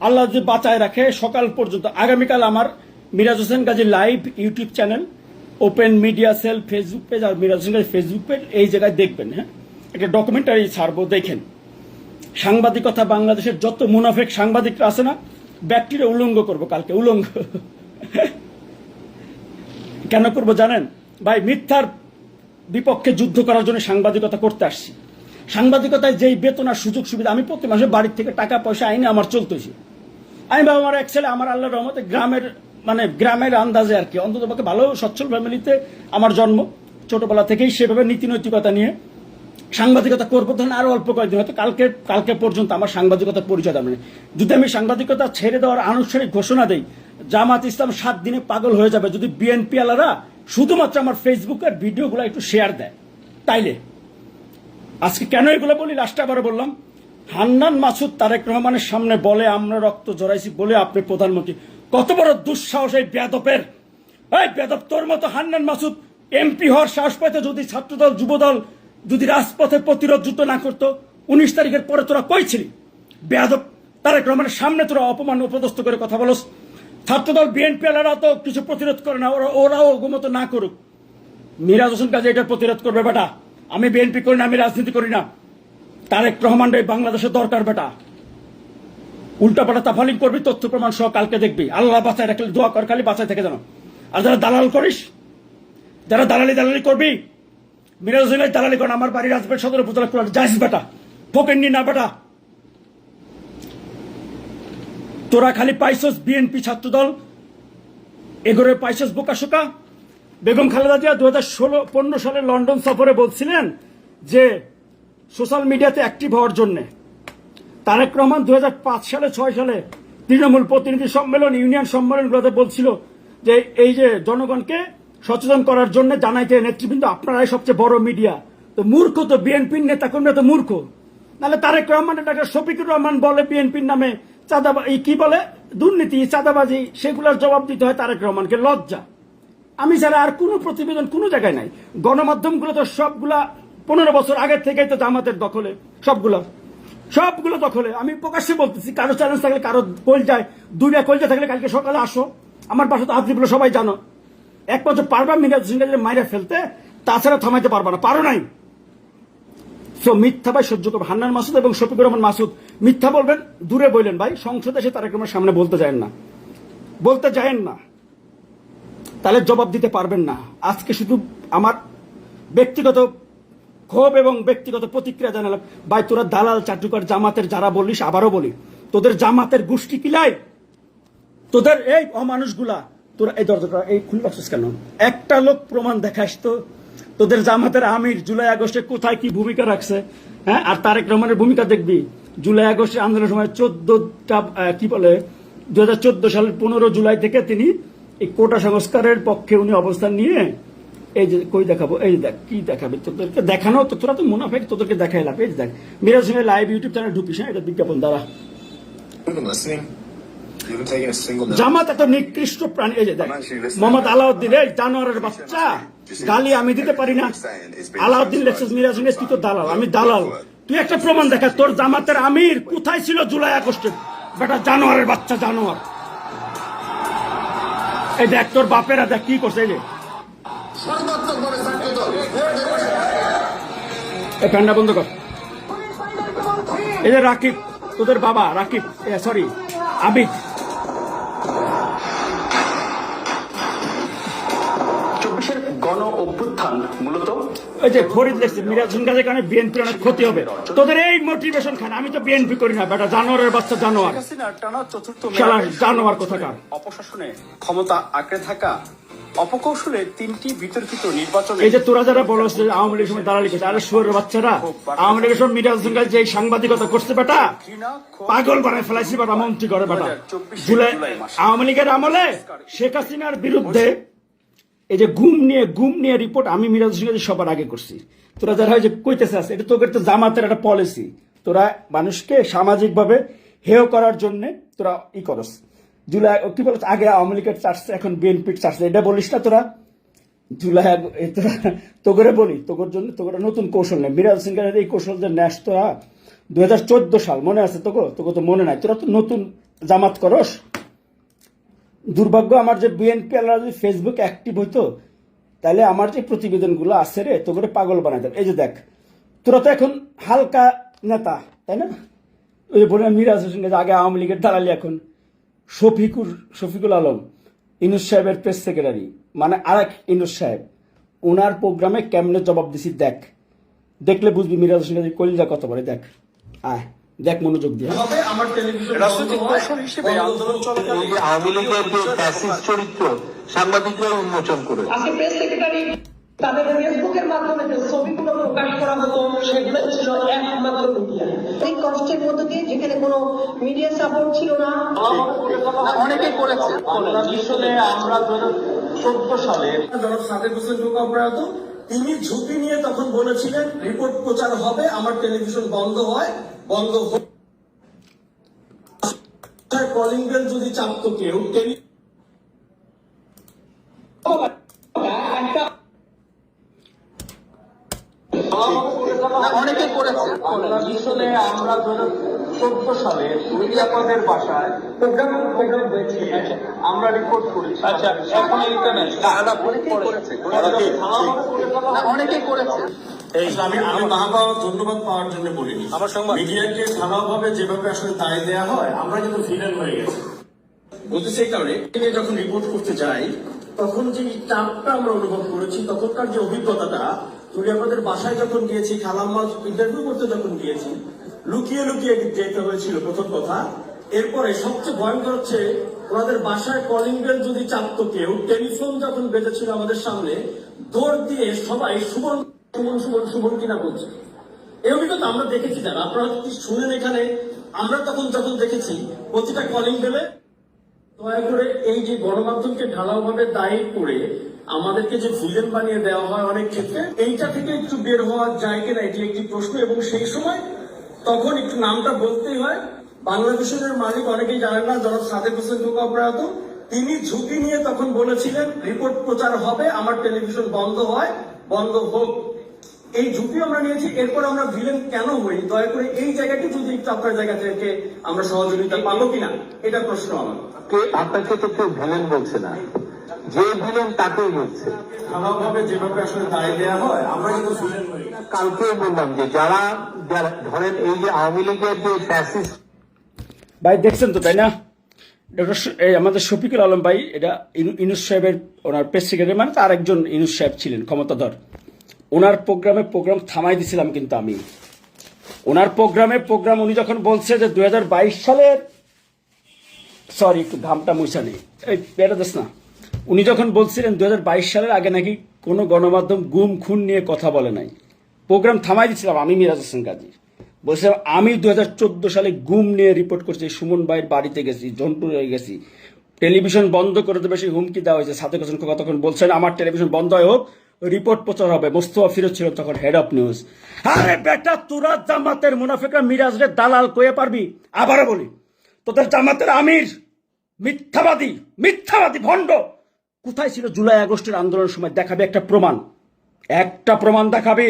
আল্লাহ যে বাঁচায় রাখে সকাল পর্যন্ত। আগামীকাল আমার Miraj Hossain Gazi live YouTube channel, open media cell Facebook page আর মিরাজ হোসেন গাজী ফেসবুক পেজ, এই জায়গায় দেখবেন। হ্যাঁ, একটা ডকুমেন্টারি ছাড়বো, দেখেন। সাংবাদিকতা বাংলাদেশের যত মুনাফেক সাংবাদিকরা আছে না, ব্যাকটেরিয়া উলঙ্গ করবো কালকে, উলঙ্গ। কেন করবো জানেন ভাই? মিথ্যার বিপক্ষে যুদ্ধ করার জন্য সাংবাদিকতা করতে আসছি। সাংবাদিকতায় যেই বেতন আর সুযোগ সুবিধা, আমি প্রতি মাসে বাড়ির থেকে টাকা পয়সা আইনে আমার চলতেছি। আমি বাবা, আমার এক ছেলে, আমার আল্লাহর রহমতে গ্রামের আন্দাজে আর কি, অন্তত পক্ষে ভালো সচ্ছল ফ্যামিলিতে আমার জন্ম, ছোটবেলা থেকেই সেভাবে নীতি নৈতিকতা নিয়ে সাংবাদিকতা করবো। ধরেন আরো অল্প কয়েকদিন, হয়তো কালকে পর্যন্ত আমার সাংবাদিকতার পরিচয় দেবেন। যদি আমি সাংবাদিকতা ছেড়ে দেওয়ার আনুষ্ঠানিক ঘোষণা দেই, জামাত ইসলাম 7 দিনে পাগল হয়ে যাবে যদি বিএনপি আলারা শুধুমাত্র আমার ফেসবুকের ভিডিওগুলো একটু শেয়ার দেয়। তাইলে আজকে কেন এগুলো বলি, লাস্টে আবার বললাম, হান্নান মাসুদ তারেক রহমানের সামনে বলে আমরা রক্ত জড়াইছি বলে আপনি প্রধানমন্ত্রী। কত বড় দুঃসাহস এই বেয়াদবের! এই বেয়াদব, তোর মতো হান্নান মাসুদ এমপি হওয়ার সাহস পাইতে যদি ছাত্রদল যুবদল যদি রাজপথে প্রতিরোধ যুদ্ধ না করতো, 19 তারিখের পরে তোরা কই ছিলি? বেয়াদব, তারেক রহমানের সামনে তোরা অপমান উপদস্থ করে কথা বলস। ছাত্রদল বিএনপি আলারা তো কিছু প্রতিরোধ করে না, ওরাও ওগুমতো না করুক, মিরাজ হোসেন গাজী এটার প্রতিরোধ করবে। বেটা, আমি বিএনপি করি না, আমি রাজনীতি করি না, তারেক রহমান বাংলাদেশের দরকার। বেটা, উল্টাপাল্টা তাফালিং করবি, তথ্য প্রমাণ সহ কালকে দেখবি। আল্লাহ বাঁচায় রাখলে দোয়া কর, খালি বাঁচায় থেকে জানো। আর যারা দালাল করিস, যারা দালালি করবি, মিরাজ হোসেন দালালি করেন, আমার বাড়ির রাজবাড়ি সদর উপজেলা যাইস বেটা, ফোকেননি না বেটা। তোরা খালি পাইছস বিএনপি ছাত্রদল, এগোরে পাইছস বোকাশোকা। বেগম খালেদা জিয়া 2015 সালে লন্ডন সফরে বলছিলেন যে সোশ্যাল মিডিয়াতে অ্যাক্টিভ হওয়ার জন্য। তারেক রহমান 2005 সালে 6 সালে তৃণমূল প্রতিনিধি সম্মেলন, ইউনিয়ন সম্মেলনগুলোতে বলছিল যে এই যে জনগণকে সচেতন করার জন্য জানাইতে নেতৃবৃন্দ আপনারাই সবচেয়ে বড় মিডিয়া। তো মূর্খ তো বিএনপির নেতা কর্মীরা তো মূর্খ। নাহলে তারেক রহমান, ডাক্তার শফিকুর রহমান বলে বিএনপির নামে চাঁদাবাজি, কি বলে দুর্নীতি, চাঁদাবাজি, সেগুলোর জবাব দিতে হয় তারেক রহমানকে। লজ্জা! আমি ছাড়া আর কোনো প্রতিবেদন কোনো জায়গায় নাই। গণমাধ্যমগুলো তো সবগুলা 15 বছর আগের থেকেই তো জামাতের দখলে, সবগুলো দখলে। আমি প্রকাশ্যে বলতেছি, কারো চ্যালেঞ্জ থাকলে, কারো কলজায় 2টা কলজা থাকলে কালকে সকালে আসো আমার পাশে, তো হাতগুলো সবাই জানো। একমাত্র পারবা মিরাজ হোসেন গাজীকে মাইরা ফেলতে, তাছাড়া থামাইতে পারবা না, পারো নাই। সো মিথ্যা ভাই সহ্য করবে। হান্নান মাসুদ এবং শফিকুর রহমান মাসুদ মিথ্যা বলবেন, দূরে বললেন ভাই, সংসদে এসে তারেক রহমানের সামনে বলতে যায়েন না, তাহলে জবাব দিতে পারবেন না। আজকে শুধু আমার ব্যক্তিগত ক্ষোভ এবং ব্যক্তিগত প্রতিক্রিয়া জানালাম। ভাই, তোরা দালাল চাটুকার জামাতের যারা বলিস, আবারও বলি, তোদের জামাতের গোষ্ঠী কিলাই, তোদের এই অমানুষগুলা, তোরা এই দরজাটা এই খুলে রাখছিস কেন? একটা লোক প্রমাণ দেখাস তো, তোদের জামাতের আমির জুলাই আগস্টে কোথায় কি ভূমিকা রাখছে। হ্যাঁ, আর তারেক রহমানের ভূমিকা দেখবি জুলাই আগস্টের আন্দোলনের সময় 14টা কি বলে 2014 সালের 15 জুলাই থেকে তিনি এই কোটা সংস্কারের পক্ষে উনি অবস্থান নিয়ে, এই যে কই দেখাবো, এই দেখ কি দেখাবে তোদেরকে, দেখানো তো তোরা তো মুনাফেক, তোদেরকে দেখাইলাম। এই দেখ মিরাজ হোসেনের লাইভ ইউটিউব চ্যানেল ঢুকিস, এটা বিজ্ঞাপন দ্বারা। You haven't taken a single note. জামাত এত নিকৃষ্ট প্রাণী। এই যে দেখ, I'm actually listening. Mohammad Alauddin, এই জানোয়ারের বাচ্চা, গালি আমি দিতে পারি না। আলাউদ্দিন লেখছিস মিরাজ হোসেন, তুই তো দালাল, আমি দালাল। তুই একটা প্রমাণ দেখা, তোর জামাতের আমির কোথায় ছিল জুলাই আগস্টে? বেটা জানোয়ারের বাচ্চা, জানোয়ার। এই দেখ তোর বাপেরা দেখ কি করছে। এই যে এই ফ্যানটা বন্ধ কর। এই যে রাকিব, তোদের বাবা রাকিব, সরি আবিদ, চব্বিশের গণ অভ্যুত্থান মূলত ওই যে ফরিদ লেখছে মিরাজ হোসেন গাজীর কারণে বিএনপির অনেক ক্ষতি হবে। তোদের এই মোটিভেশন খান, আমি তো বিএনপি করি না বেটা, জানোয়ারের বাচ্চা, জানোয়ার, হাসিনার টানা চতুর্থ শালা মেয়াদে জানোয়ার কোথাকার। অপশাসনে ক্ষমতা আঁকড়ে থাকা অপকৌশলে 3টি বিতর্কিত নির্বাচনে এই যে তোরা যারা বলো যে আওয়ামী লীগের সময় দালালি করছে, আরে শুয়োরের বাচ্চারা, আওয়ামী লীগের সময় মিরাজ হোসেন গাজী যে এই সাংবাদিকতা করছে বেটা, ঘৃণা, ক্ষোভ, পাগল বানায় ফেলাইছি বেটা, মন্ত্রী করে বেটা। জুলাই আওয়ামী লীগের আমলে শেখ হাসিনার বিরুদ্ধে এই যে গুম নিয়ে রিপোর্ট আমি মিরাজ হোসেন গাজী সবার আগে করছি। তোরা যারা হয় যে কইতেছে আছে, এটা তোদের তো জামাতের একটা পলিসি, তোরা মানুষকে সামাজিক ভাবে হেয় করার জন্য তোরা ই করস। জুলাই কি বলছ, আগে আওয়ামী লীগের চার্জছে, এখন বিএনপির চার্জছে, এটা বলিস না তোরা। জুলাই তোরা তোগরে বলি, তোর জন্য তোর নতুন কৌশল নেই। মিরাজ হোসেন গাজীর এই কৌশল যে ন্যাস তোরা 2014 সাল মনে আছে তোকে তো মনে নাই, তোরা তো নতুন জামাত করস। দুর্ভাগ্য আমার যে বিএনপি আল্লাহ যদি ফেসবুক অ্যাক্টিভ হইতো, তাহলে আমার যে প্রতিবেদনগুলো আছে রে তোকে পাগল বানাই দেন। এই যে দেখ, তোরা তো এখন হালকা নেতা, তাই না? ওই যে বলে মিরাজ হোসেন গাজী আগে আওয়ামী লীগের দালালি, এখন শফিকুল আলম ইনুস সাহেবের প্রেস সেক্রেটারি, মানে আর এক ইনুস সাহেব, ওনার প্রোগ্রামে কেমনে জবাব দিছি দেখ, দেখলে বুঝবি মিরাজ হোসেন গাজী কলিজা কত বড়। দেখ আয় দেখ মনোযোগ দিয়ে। রাজনৈতিক কৌশল হিসেবে আন্দোলন চলাকালে আওয়ামী লীগের যে ফ্যাসিস্ট চরিত্র সাংবাদিকরা উন্মোচন করে। আজকে প্রেস সেক্রেটারি তাদের ফেসবুকের মাধ্যমে যে ছবিগুলো প্রকাশ করা হতো সেগুলো ছিল একমাত্র মিডিয়া। এই কষ্টের মধ্যে দিয়ে যেখানে কোনো মিডিয়া সাপোর্ট ছিল না, অনেকে করেছে। আসলে আমরা 2014 সালে জনাব সাদেক হোসেন খোকা প্রয়াত, তিনি ঝুঁকি নিয়ে তখন বলেছিলেন রিপোর্ট প্রচার হবে, আমার টেলিভিশন বন্ধ হয়, বন্ধ কলিং বেল যদি চাপতো কেউ অনেকে করেছে। আসলে আমরা 2014 সালে মিডিয়াপদের বাসায় প্রোগ্রাম হয়েছে, আমরা রিপোর্ট করেছি। আচ্ছা, এখন এইটা নাই, অনেকে করেছে। আমি বাবা ধন্যবাদ পাওয়ার জন্য বলিনি, আমার সংবাদ মিডিয়াকে ঢালাওভাবে যেভাবে আসলে দায় দেওয়া হয়, আমরা কিন্তু ভিলেন হয়ে গেছি। বলতে সেই কারণে যখন রিপোর্ট করতে যাই, তখন যে চাপটা আমরা অনুভব করেছি, তখনকার যে অভিজ্ঞতাটা, তুমি আমাদের বাসায় যখন গিয়েছি, খালাম্মা ইন্টারভিউ করতে যখন গিয়েছি, লুকিয়ে লুকিয়ে যেতে হয়েছিল প্রথম কথা। এরপরে সবচেয়ে ভয়ঙ্কর হচ্ছে ওনাদের বাসায় কলিং বেল যদি চাপতো কেউ, টেলিফোন যখন বেজেছিল আমাদের সামনে, দৌড় দিয়ে সবাই সুমন সুমন সুমন সুমন কিনা বলছে। এই অভিজ্ঞতা আমরা দেখেছি, যারা আপনারা কি শুনেন এখানে, আমরা তখন যখন দেখেছি প্রতিটা কলিং বেলে দয়া করে এই যে গণমাধ্যমকে ঢালাওভাবে দায়ী করে আমাদেরকে যে ভিলেন বানিয়ে দেওয়া হয় অনেক ক্ষেত্রে, এইটা থেকে একটু বের হওয়া যায় কিনা এটি একটি প্রশ্ন। এবং সেই সময় তখন একটু নামটা বলতেই হয়, বাংলাদেশের মালিক অনেকেই জানেন না, জনাব সাদেক হোসেন খোকা প্রয়াত, তিনি ঝুঁকি নিয়ে তখন বলেছিলেন রিপোর্ট প্রচার হবে, আমার টেলিভিশন বন্ধ হয়, বন্ধ হোক। এই ঝুঁকি আমরা নিয়েছি। এরপর আমরা ভিলেন কেন হই, দয়া করে এই জায়গাটি যদি একটু আপনার জায়গা থেকে আমরা সহযোগিতা পাবো কিনা, এটা প্রশ্ন আমার। আপনাকে তো কেউ ভিলেন বলছে না, যে ভিলেন তাকেই বলছে। ঢালাওভাবে যেভাবে আসলে দায় দেওয়া হয়, আমরা কিন্তু ভিলেন হই। কালকেও বললাম যে যারা ধরেন এই যে আওয়ামী লীগের যে ফ্যাসিস্ট ভাই দেখছেন তো, তাই না? এই আমাদের শফিকুল আলম ভাই, এটা ইনুস সাহেবের ওনার প্রেস সেক্রেটারি, মানে তার একজন ইনুস সাহেব ছিলেন ক্ষমতাধর। ওনার প্রোগ্রাম থামাই দিছিলাম কিন্তু আমি। ওনার প্রোগ্রাম উনি যখন বলছে যে 2022 সালের, সরি একটু ঘামটা মুছা নেই, এই বেড়ে দিস না, উনি যখন বলছিলেন 2022 সালের আগে নাকি কোনো গণমাধ্যম গুম খুন নিয়ে কথা বলে নাই, প্রোগ্রাম থামাই দিচ্ছিলাম আমি মিরাজ হোসেন গাজী। বলছিলাম আমি 2014 সালে গুম নিয়ে রিপোর্ট করছি, সুমন ভাইয়ের বাড়িতে গেছি, জন্টুর হয়ে গেছি, টেলিভিশন বন্ধ করে দেবে সেই হুমকি দেওয়া হয়েছে। সাদেক হোসেন খোকা তখন বলছেন আমার টেলিভিশন বন্ধ হয় হোক, রিপোর্ট প্রচার হবে। মোস্তফা ফিরোজ ছিল তখন হেড অফ নিউজ। আরে বেটা, তোরা জামাতের মুনাফিকরা মিরাজের দালাল কয়ে পারবি? আবারও বলি, তোদের জামাতের আমির মিথ্যাবাদী, মিথ্যাবাদী, ভণ্ড। কোথায় ছিল জুলাই আগস্টের আন্দোলনের সময়? দেখাবে একটা প্রমাণ, একটা প্রমাণ দেখাবে,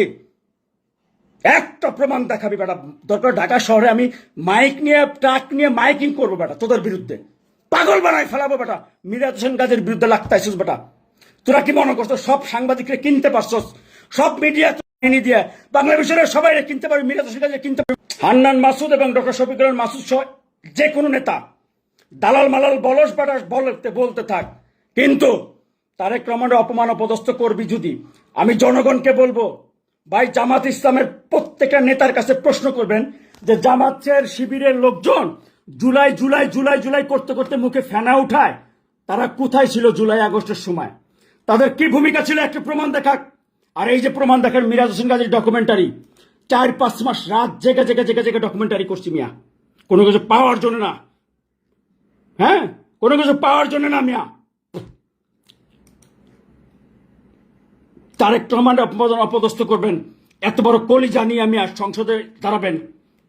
একটা প্রমাণ দেখাবি বেটা। দরকার ঢাকা শহরে আমি মাইক নিয়ে, ট্রাক নিয়ে মাইকিং করবো বেটা তোদের বিরুদ্ধে, পাগল বানায় ফেলাবো বেটা। মিরাজ হোসেন গাজীর বিরুদ্ধে লাগতাইছিস বেটা। তোরা কি মনে করছো সব সাংবাদিকরে কিনতে পারছস? সব মিডিয়া কিনে দিয়ে বাংলা বিষয়ের সবাই কিনতে পারবে, মিরাজ হোসেন গাজী কিনতে পারবে। হান্নান মাসুদ এবং ডক্টর শফিকুল মাসুদ সহ যে কোনো নেতা দালাল মালাল বলস বাটাস বলতে থাক, কিন্তু তারেক রহমানের অপমান অপদস্থ করবি যদি, আমি জনগণকে বলবো ভাই, জামাত ইসলামের প্রত্যেকটা নেতার কাছে প্রশ্ন করবেন যে জামাতের শিবিরের লোকজন জুলাই জুলাই জুলাই জুলাই করতে করতে মুখে ফেনা উঠায়, তারা কোথায় ছিল জুলাই আগস্টের সময়? তাদের কি ভূমিকা ছিল? একটা প্রমাণ দেখাক। আর এই যে প্রমাণ দেখার মিরাজ হোসেন গাজীর ডকুমেন্টারি, 4-5 মাস রাত জেগে জেগে জেগে জেগে ডকুমেন্টারি করছি মিয়া, কোনো কিছু পাওয়ার জন্য না। হ্যাঁ, কোনো কিছু পাওয়ার জন্য না মিয়া। তারেক রহমানের অপমান অপদস্থ করবেন, এত বড় কলি জানিয়ে আমি আর সংসদে দাঁড়াবেন।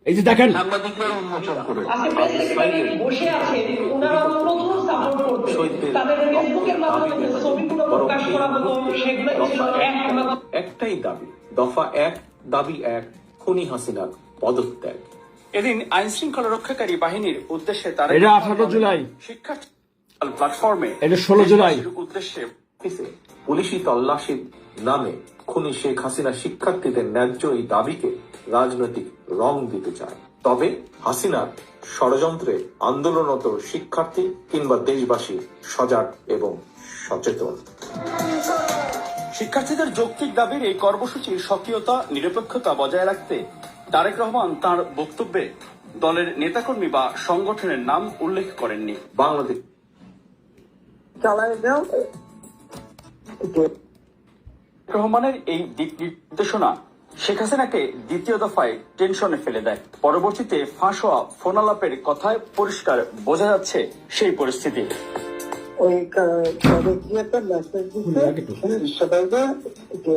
এই যে দেখেন, আজকে প্রেস সেক্রেটারি বসে আছেন, ওনারা প্রচুর সাপোর্ট করতেন। তাদের ফেসবুকের মাধ্যমে যে ছবিগুলো প্রকাশ করা হতো সেগুলো ছিল একটাই দাবি, দফা 1, দাবি 1, খুনি হাসিনার পদত্যাগ। এদিন আইন শৃঙ্খলা রক্ষাকারী বাহিনীর উদ্দেশ্যে তারা এটা 18 জুলাই, শিক্ষার্থী প্ল্যাটফর্মে এটা 16 জুলাই উদ্দেশ্যে অফিসে পুলিশি তল্লাশির নামে খুনি শেখ হাসিনা শিক্ষার্থীদের ন্যায্য এই দাবিকে রাজনৈতিক রং দিতে চায়। তবে হাসিনার ষড়যন্ত্রে আন্দোলনরত শিক্ষার্থী কিংবা দেশবাসী সজাগ এবং সচেতন। শিক্ষার্থীদের যৌক্তিক দাবির এই কর্মসূচির সক্রিয়তা নিরপেক্ষতা বজায় রাখতে তারেক রহমান তার বক্তব্যে দলের নেতাকর্মী বা সংগঠনের নাম উল্লেখ করেননি। বাংলাদেশ রহমানের এই দিক নির্দেশনা শেখ হাসিনাকে দ্বিতীয় দফায় টেনশনে ফেলে দেয়। পরবর্তীতে ফাঁস হওয়া ফোনালাপের কথায় পরিষ্কার বোঝা যাচ্ছে সেই পরিস্থিতি। ওই কি একটা মেসেজ দিচ্ছে যে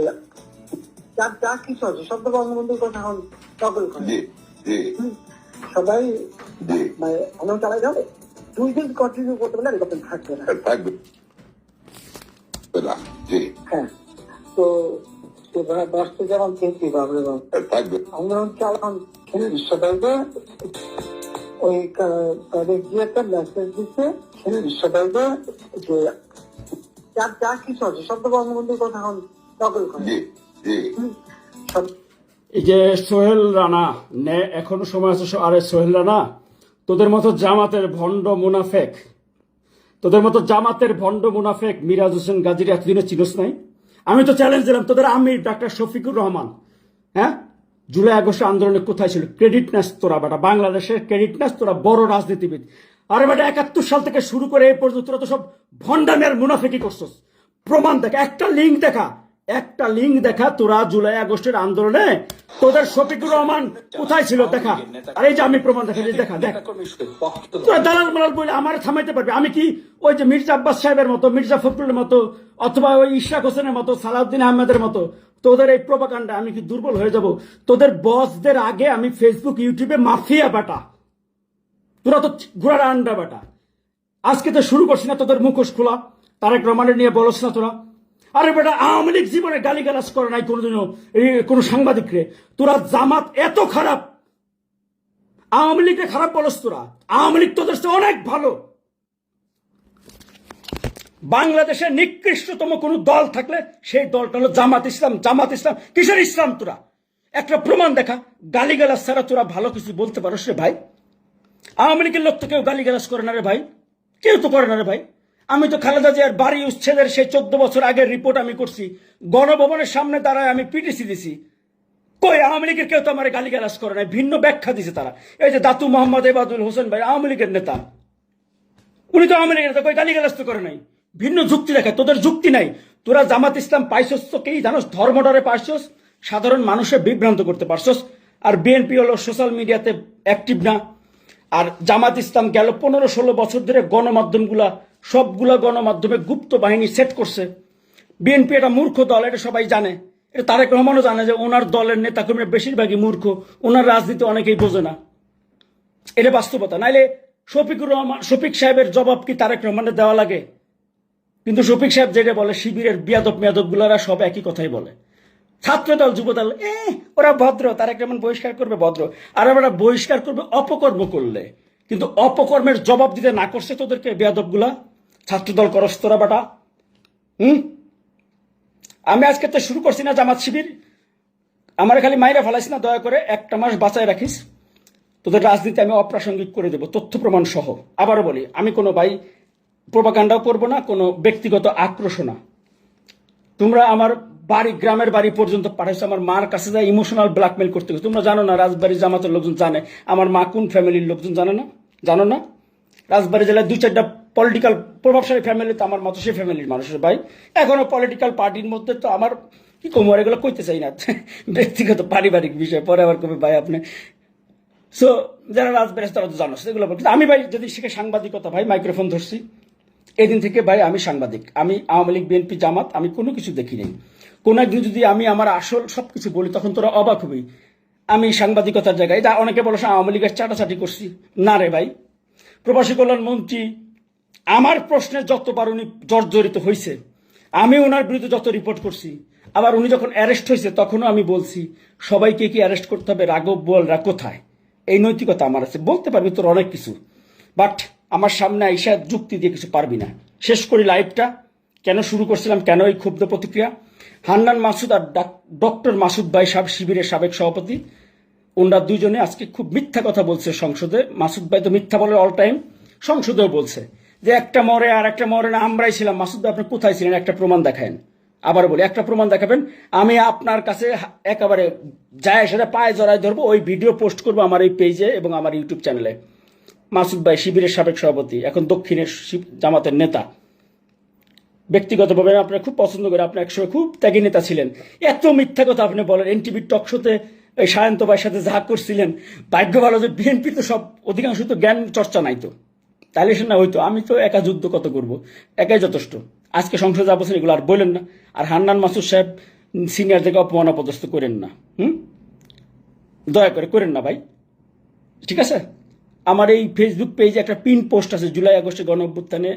যা কিছু আছে সব তো বঙ্গবন্ধুর কথা এখন সকল সবাই মানে অন্য চালাই যাবে 2 দিন কন্টিনিউ করতে পারলে এরকম থাকবে না, থাকবে হ্যাঁ। তো বাস্তু যেমন চিন্তি ভাবলে থাকবে আমরা চালান সবাইকে ওই তাদের কি একটা মেসেজ দিচ্ছে সবাইকে যে যা কিছু আছে সব তো বঙ্গবন্ধুর কথা এখন সকল সব। এই যে সোহেল রানা এখনো সময় আছে। আরে সোহেল রানা, তোদের মতো জামাতের ভণ্ড মুনাফেক, তোদের মতো জামাতের ভণ্ড মুনাফেক মিরাজ হোসেন গাজীর এতদিনে চিনোস নাই? আমি তো চ্যালেঞ্জ দিলাম তোদের, আমি ডাক্তার শফিকুর রহমান, হ্যাঁ, জুলাই আগস্ট আন্দোলনে কোথায় ছিল? ক্রেডিট নাস তোরা বেটা, বাংলাদেশের ক্রেডিট নাস তোরা, বড় রাজনীতিবিদ। আরে বেটা 71 সাল থেকে শুরু করে এই পর্যন্ত তোরা তো সব ভণ্ডামের মুনাফেকি করছস। প্রমাণ দেখা, একটা লিঙ্ক দেখা, একটা লিঙ্ক দেখা তোরা জুলাই আগস্টের আন্দোলনে তোদের শফিকুর রহমান কোথায় ছিল দেখা। আর এই যে আমি প্রমাণ দেখা, দেখা দেখ, তোরা দালাল মালাল বলে আমার থামাইতে পারবে? আমি কি ওই যে মির্জা আব্বাস সাহেবের মতো, মির্জা ফখরুলের মতো, অথবা ওই ইশরাক হোসেনের মতো, সালাউদ্দিন আহমেদের মতো তোদের এই প্রোপাগান্ডা আমি কি দুর্বল হয়ে যাব? তোদের বসদের আগে আমি ফেসবুক ইউটিউবে মাফিয়া বাটা, তোরা তো ঘোড়ার আন্ডা বাটা। আজকে তো শুরু করছি না তোদের মুখোশ খোলা, তারেক রহমানের নিয়ে বলস না তোরা। আরে বেটা, আওয়ামী লীগ জীবনে গালিগালাজ করে নাই কোনোদিনও কোনো সাংবাদিকরে। তোরা জামাত এত খারাপ, আওয়ামী লীগকে খারাপ বলস তোরা। আওয়ামী লীগ তোদের চেয়ে অনেক ভালো। বাংলাদেশের নিকৃষ্টতম কোন দল থাকলে সেই দলটা হলো জামাত ইসলাম। জামাত ইসলাম কিসের ইসলাম? তোরা একটা প্রমাণ দেখা। গালিগালাজ ছাড়া তোরা ভালো কিছু বলতে পারস রে ভাই? আওয়ামী লীগের লোক তো কেউ গালিগালাজ করে না রে ভাই, কেউ তো করে না রে ভাই। আমি তো খালেদা জিয়ার বাড়ি উচ্ছেদের সেই 14 বছর আগের রিপোর্ট আমি করছি, গণভবনের সামনে দাঁড়ায় আমি পিটিসি দিছি। কই আওয়ামী লীগের কেউ তো আমার গালিগালাজ করে নাই, ভিন্ন ব্যাখ্যা দিছে তারা। এই যে দাতু মোহাম্মদ এবাদুল হোসেন ভাই আওয়ামী লীগের নেতা, উনি তো আওয়ামী লীগের নেতা, কই গালিগালাজ তো করে নাই, ভিন্ন যুক্তি দেখায়। তোদের যুক্তি নাই। তোরা জামাত ইসলাম পাইছস তো কি জানোস? ধর্মডরে পারছস, সাধারণ মানুষের বিভ্রান্ত করতে পারছস। আর বিএনপি হলো সোশ্যাল মিডিয়াতে অ্যাক্টিভ না। আর জামাত ইসলাম গেল 15-16 বছর ধরে গণমাধ্যমগুলা, সবগুলা গণমাধ্যমে গুপ্ত বাহিনী সেট করছে। বিএনপি এটা মূর্খ দল, এটা সবাই জানে। এটা তারেক রহমানও জানে যে ওনার দলের নেতাকর্মীরা বেশিরভাগই মূর্খ, ওনার রাজনীতি অনেকেই বোঝে না। এটা বাস্তবতা। নাইলে শফিক সাহেবের জবাব কি তারেক রহমানের দেওয়া লাগে? কিন্তু শফিক সাহেব যেটা বলে, শিবিরের বিয়াদব গুলারা সব একই কথাই বলে। ছাত্রদল যুবদল ওরা ভদ্র, তারেক রহমান বহিষ্কার করবে ভদ্র, আর ওরা বহিষ্কার করবে অপকর্ম করলে। কিন্তু অপকর্মের জবাব দিতে না করছে তোদেরকে বিয়াদব গুলা। ছাত্রদল করস তোরা বাটা। আমি আজকে তো শুরু করছি না জামাত শিবির, আমার খালি মাইরা ফেলাইস না, দয়া করে একটা মাস বাঁচায় রাখিস। তোদের রাজনীতি আমি অপ্রাসঙ্গিক করে দেবো, তথ্য প্রমাণ সহ। আবারও বলি, আমি কোনো ভাই প্রোপাগান্ডাও করবো না, কোনো ব্যক্তিগত আক্রোশ না। তোমরা আমার বাড়ি, গ্রামের বাড়ি পর্যন্ত পাঠাইছো, আমার মার কাছে যায় ইমোশনাল ব্ল্যাকমেল করতে গেছো। তোমরা জানো না রাজবাড়ি জামাতের লোকজন জানে আমার মা কোন ফ্যামিলির লোকজন, জানো না? রাজবাড়ি জেলায় 2-4টা পলিটিক্যাল প্রভাবশালী ফ্যামিলি, তো আমার মতো সেই ফ্যামিলির মানুষের ভাই। এখনো পলিটিক্যাল পার্টির মধ্যে তো আমার কি কোমর, এগুলো কইতে চাই না, ব্যক্তিগত পারিবারিক বিষয়, পরে আবার কবে ভাই আপনি। সো যারা রাজবাড়ি তারা তো জানো সেগুলো। আমি ভাই যদি শিখে সাংবাদিকতা, ভাই মাইক্রোফোন ধরছি এদিন থেকে, ভাই আমি সাংবাদিক। আমি আওয়ামী লীগ, বিএনপি, জামাত আমি কোনো কিছু দেখি নেই। কোন একদিন যদি আমি আমার আসল সবকিছু বলি, তখন তোরা অবাক হবি। আমি সাংবাদিকতার জায়গায়, এটা অনেকে বলো আওয়ামী লীগের চাটাচাটি করছি, না রে ভাই। প্রবাসী কল্যাণ মন্ত্রী আমার প্রশ্নে যতবার উনি জর্জরিত হয়েছে, আমি ওনার বিরুদ্ধে যত রিপোর্ট করছি, আবার উনি যখন অ্যারেস্ট হয়েছে তখনও আমি বলছি সবাইকে কি অ্যারেস্ট করতে হবে, রাঘব বোয়ালরা কোথায়? এই নৈতিকতা আমার আছে, বলতে পারবি তোর অনেক কিছু, বাট আমার সামনে আইসা যুক্তি দিয়ে কিছু পারবি না। শেষ করি লাইভটা। কেন শুরু করছিলাম, কেন এই ক্ষুব্ধ প্রতিক্রিয়া? হান্নান মাসুদ আর ডক্টর মাসুদ ভাই সাহেব, শিবিরের সাবেক সভাপতি, ওনারা দুইজনে আজকে খুব মিথ্যা কথা বলছে সংসদে। মাসুদ ভাই তো মিথ্যা বলে অল টাইম, সংসদেও বলছে যে একটা মরে আর একটা মরে না, আমরাই ছিলাম। মাসুদ ভাই আপনি কোথায় ছিলেন? একটা প্রমাণ দেখায়েন। আবার বলি, একটা প্রমাণ দেখাবেন, আমি আপনার কাছে একেবারে যায় সেটা পায়ে জড়ায় ধরবো, ওই ভিডিও পোস্ট করবো আমার এই পেজে এবং আমার ইউটিউব চ্যানেলে। মাসুদ ভাই শিবিরের সাবেক সভাপতি, এখন দক্ষিণের জামাতের নেতা। ব্যক্তিগতভাবে আপনারা খুব পছন্দ করে, আপনি একসময় খুব ত্যাগী নেতা ছিলেন। এত মিথ্যা কথা আপনি বলেন। এনটিভির টক শোতে এই সায়ন্ত ভাইয়ের সাথে যা করছিলেন, ভাগ্য ভালো যে বিএনপি তো সব অধিকাংশ তো জ্ঞান চর্চা নাই, তো তাইলে সে না হইতো। আমি তো একা যুদ্ধ কত করব, একাই যথেষ্ট। আজকে সংসদে যা বলছেন এগুলো আর বললেন না। আর হান্নান মাসুদ সাহেব সিনিয়র থেকে অপমান অপদস্থ করেন না, দয়া করে করেন না ভাই, ঠিক আছে? আমার এই ফেসবুক পেজে একটা পিন পোস্ট আছে, জুলাই আগস্টে গণঅভ্যুত্থানে